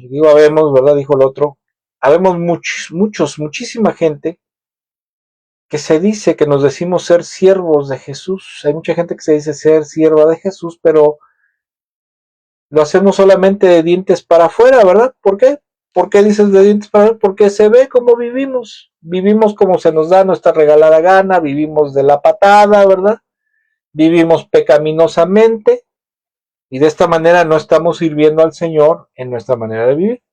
digo habemos, ¿verdad? Dijo el otro, habemos muchísima gente que se dice que nos decimos ser siervos de Jesús. Hay mucha gente que se dice ser sierva de Jesús, pero lo hacemos solamente de dientes para afuera, ¿verdad? ¿Por qué? ¿Por qué dices de dientes para afuera? Porque se ve como vivimos. Vivimos como se nos da nuestra regalada gana, vivimos de la patada, ¿verdad? Vivimos pecaminosamente y de esta manera no estamos sirviendo al Señor en nuestra manera de vivir.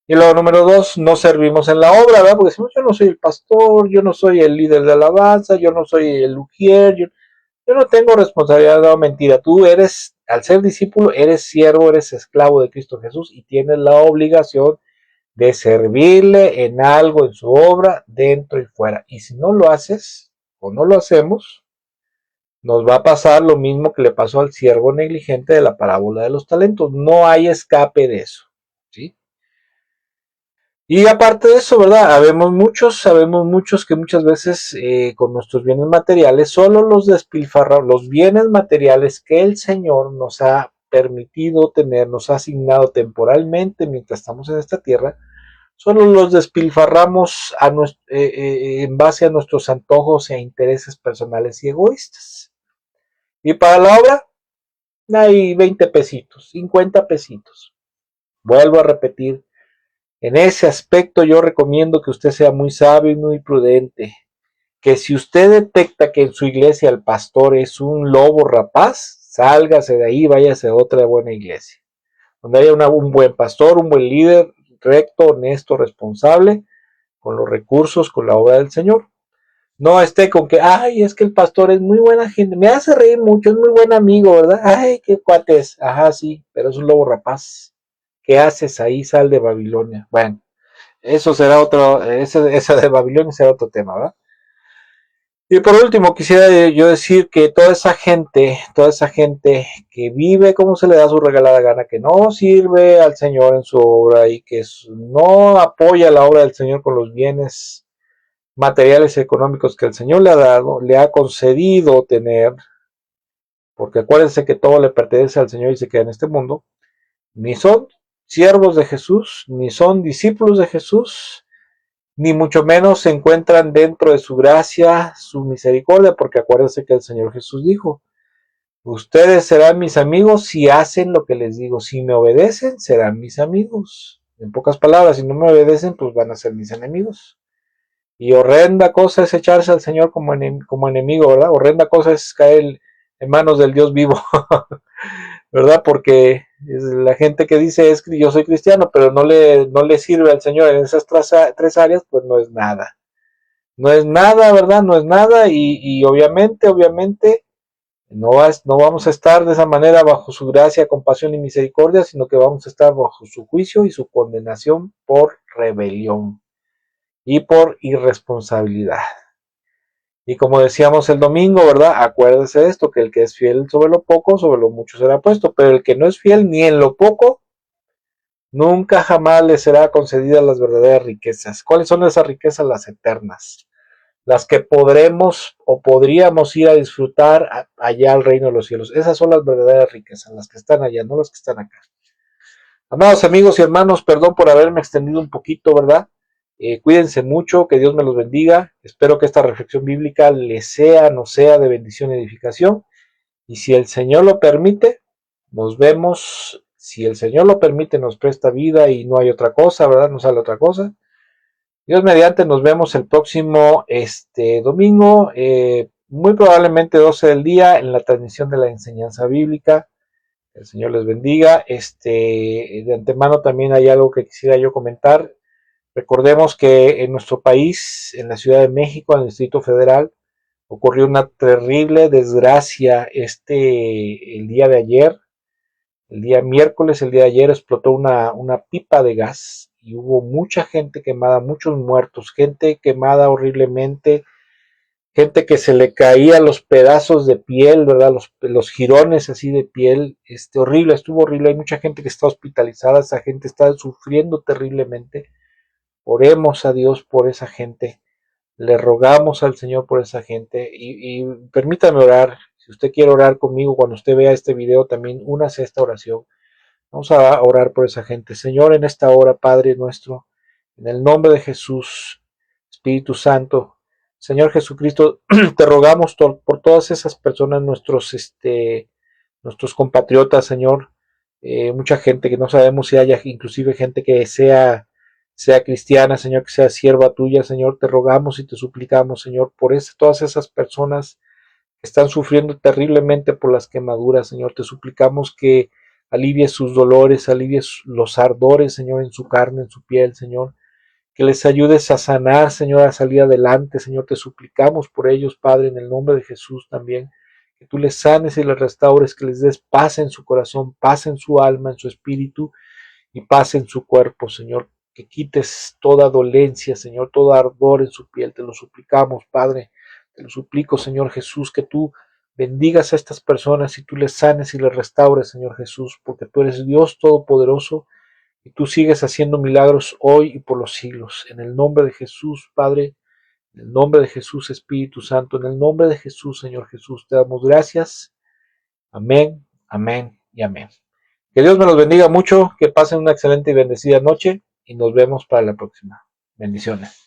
Y luego, número dos, no servimos en la obra, ¿verdad? Porque decimos, yo no soy el pastor, yo no soy el líder de alabanza, yo no soy el ujier, yo no tengo responsabilidad, no, mentira. Tú eres, al ser discípulo, eres siervo, eres esclavo de Cristo Jesús y tienes la obligación de servirle en algo, en su obra, dentro y fuera. Y si no lo haces o no lo hacemos, nos va a pasar lo mismo que le pasó al siervo negligente de la parábola de los talentos. No hay escape de eso, ¿sí? Y aparte de eso, ¿verdad? Sabemos muchos que muchas veces con nuestros bienes materiales, solo los despilfarramos, los bienes materiales que el Señor nos ha permitido tener, nos ha asignado temporalmente mientras estamos en esta tierra, solo los despilfarramos en base a nuestros antojos e intereses personales y egoístas. Y para la obra, hay 20 pesitos, 50 pesitos. Vuelvo a repetir, en ese aspecto yo recomiendo que usted sea muy sabio y muy prudente, que si usted detecta que en su iglesia el pastor es un lobo rapaz, sálgase de ahí, váyase a otra buena iglesia, donde haya un buen pastor, un buen líder, recto, honesto, responsable, con los recursos, con la obra del Señor. No esté con que, ay, es que el pastor es muy buena gente, me hace reír mucho, es muy buen amigo, ¿verdad? Ay, qué cuate es. Ajá, sí, pero es un lobo rapaz. ¿Qué haces ahí? Sal de Babilonia. Bueno, eso será esa de Babilonia será otro tema, ¿verdad? Y por último, quisiera yo decir que toda esa gente que vive como se le da su regalada gana, que no sirve al Señor en su obra y que no apoya la obra del Señor con los bienes materiales y económicos que el Señor le ha dado, le ha concedido tener, porque acuérdense que todo le pertenece al Señor y se queda en este mundo, ni son siervos de Jesús, ni son discípulos de Jesús, ni mucho menos se encuentran dentro de su gracia, su misericordia, porque acuérdense que el Señor Jesús dijo, ustedes serán mis amigos si hacen lo que les digo, si me obedecen, serán mis amigos. En pocas palabras, si no me obedecen, pues van a ser mis enemigos. Y horrenda cosa es echarse al Señor como enemigo, ¿verdad? Horrenda cosa es caer en manos del Dios vivo, ¿verdad? Porque la gente que dice es que yo soy cristiano, pero no le sirve al Señor en esas tres áreas, pues no es nada. No es nada, ¿verdad? No es nada y obviamente no vamos a estar de esa manera bajo su gracia, compasión y misericordia, sino que vamos a estar bajo su juicio y su condenación por rebelión y por irresponsabilidad. Y como decíamos el domingo, ¿verdad? Acuérdese de esto, que el que es fiel sobre lo poco, sobre lo mucho será puesto, pero el que no es fiel ni en lo poco, nunca jamás le será concedidas las verdaderas riquezas. ¿Cuáles son esas riquezas? Las eternas, las que podremos o podríamos ir a disfrutar allá al reino de los cielos. Esas son las verdaderas riquezas, las que están allá, no las que están acá. Amados amigos y hermanos, perdón por haberme extendido un poquito, ¿verdad? Cuídense mucho, que Dios me los bendiga. Espero que esta reflexión bíblica les sea, nos sea de bendición y edificación. Y si el Señor lo permite, nos vemos. Si el Señor lo permite, nos presta vida y no hay otra cosa, ¿verdad? No sale otra cosa. Dios mediante, nos vemos el próximo domingo, muy probablemente 12 del día, en la transmisión de la enseñanza bíblica. El Señor les bendiga. De antemano también hay algo que quisiera yo comentar. Recordemos que en nuestro país, en la Ciudad de México, en el Distrito Federal, ocurrió una terrible desgracia el día de ayer. El día miércoles, el día de ayer, explotó una pipa de gas y hubo mucha gente quemada, muchos muertos, gente quemada horriblemente, gente que se le caía los pedazos de piel, ¿verdad? Los jirones así de piel, horrible, estuvo horrible. Hay mucha gente que está hospitalizada, esa gente está sufriendo terriblemente. Oremos a Dios por esa gente, le rogamos al Señor por esa gente y permítame orar. Si usted quiere orar conmigo cuando usted vea este video, también únase a esta oración. Vamos a orar por esa gente. Señor, en esta hora, Padre nuestro, en el nombre de Jesús, Espíritu Santo, Señor Jesucristo, te rogamos por todas esas personas, nuestros compatriotas, Señor, mucha gente que no sabemos si haya inclusive gente que sea cristiana, Señor, que sea sierva tuya, Señor, te rogamos y te suplicamos, Señor, todas esas personas que están sufriendo terriblemente por las quemaduras, Señor, te suplicamos que alivies sus dolores, alivies los ardores, Señor, en su carne, en su piel, Señor, que les ayudes a sanar, Señor, a salir adelante, Señor, te suplicamos por ellos, Padre, en el nombre de Jesús también, que tú les sanes y les restaures, que les des paz en su corazón, paz en su alma, en su espíritu y paz en su cuerpo, Señor, que quites toda dolencia, Señor, todo ardor en su piel, te lo suplicamos, Padre, te lo suplico, Señor Jesús, que tú bendigas a estas personas y tú les sanes y les restaures, Señor Jesús, porque tú eres Dios Todopoderoso y tú sigues haciendo milagros hoy y por los siglos. En el nombre de Jesús, Padre, en el nombre de Jesús, Espíritu Santo, en el nombre de Jesús, Señor Jesús, te damos gracias. Amén, amén y amén. Que Dios me los bendiga mucho, que pasen una excelente y bendecida noche y nos vemos para la próxima. Bendiciones.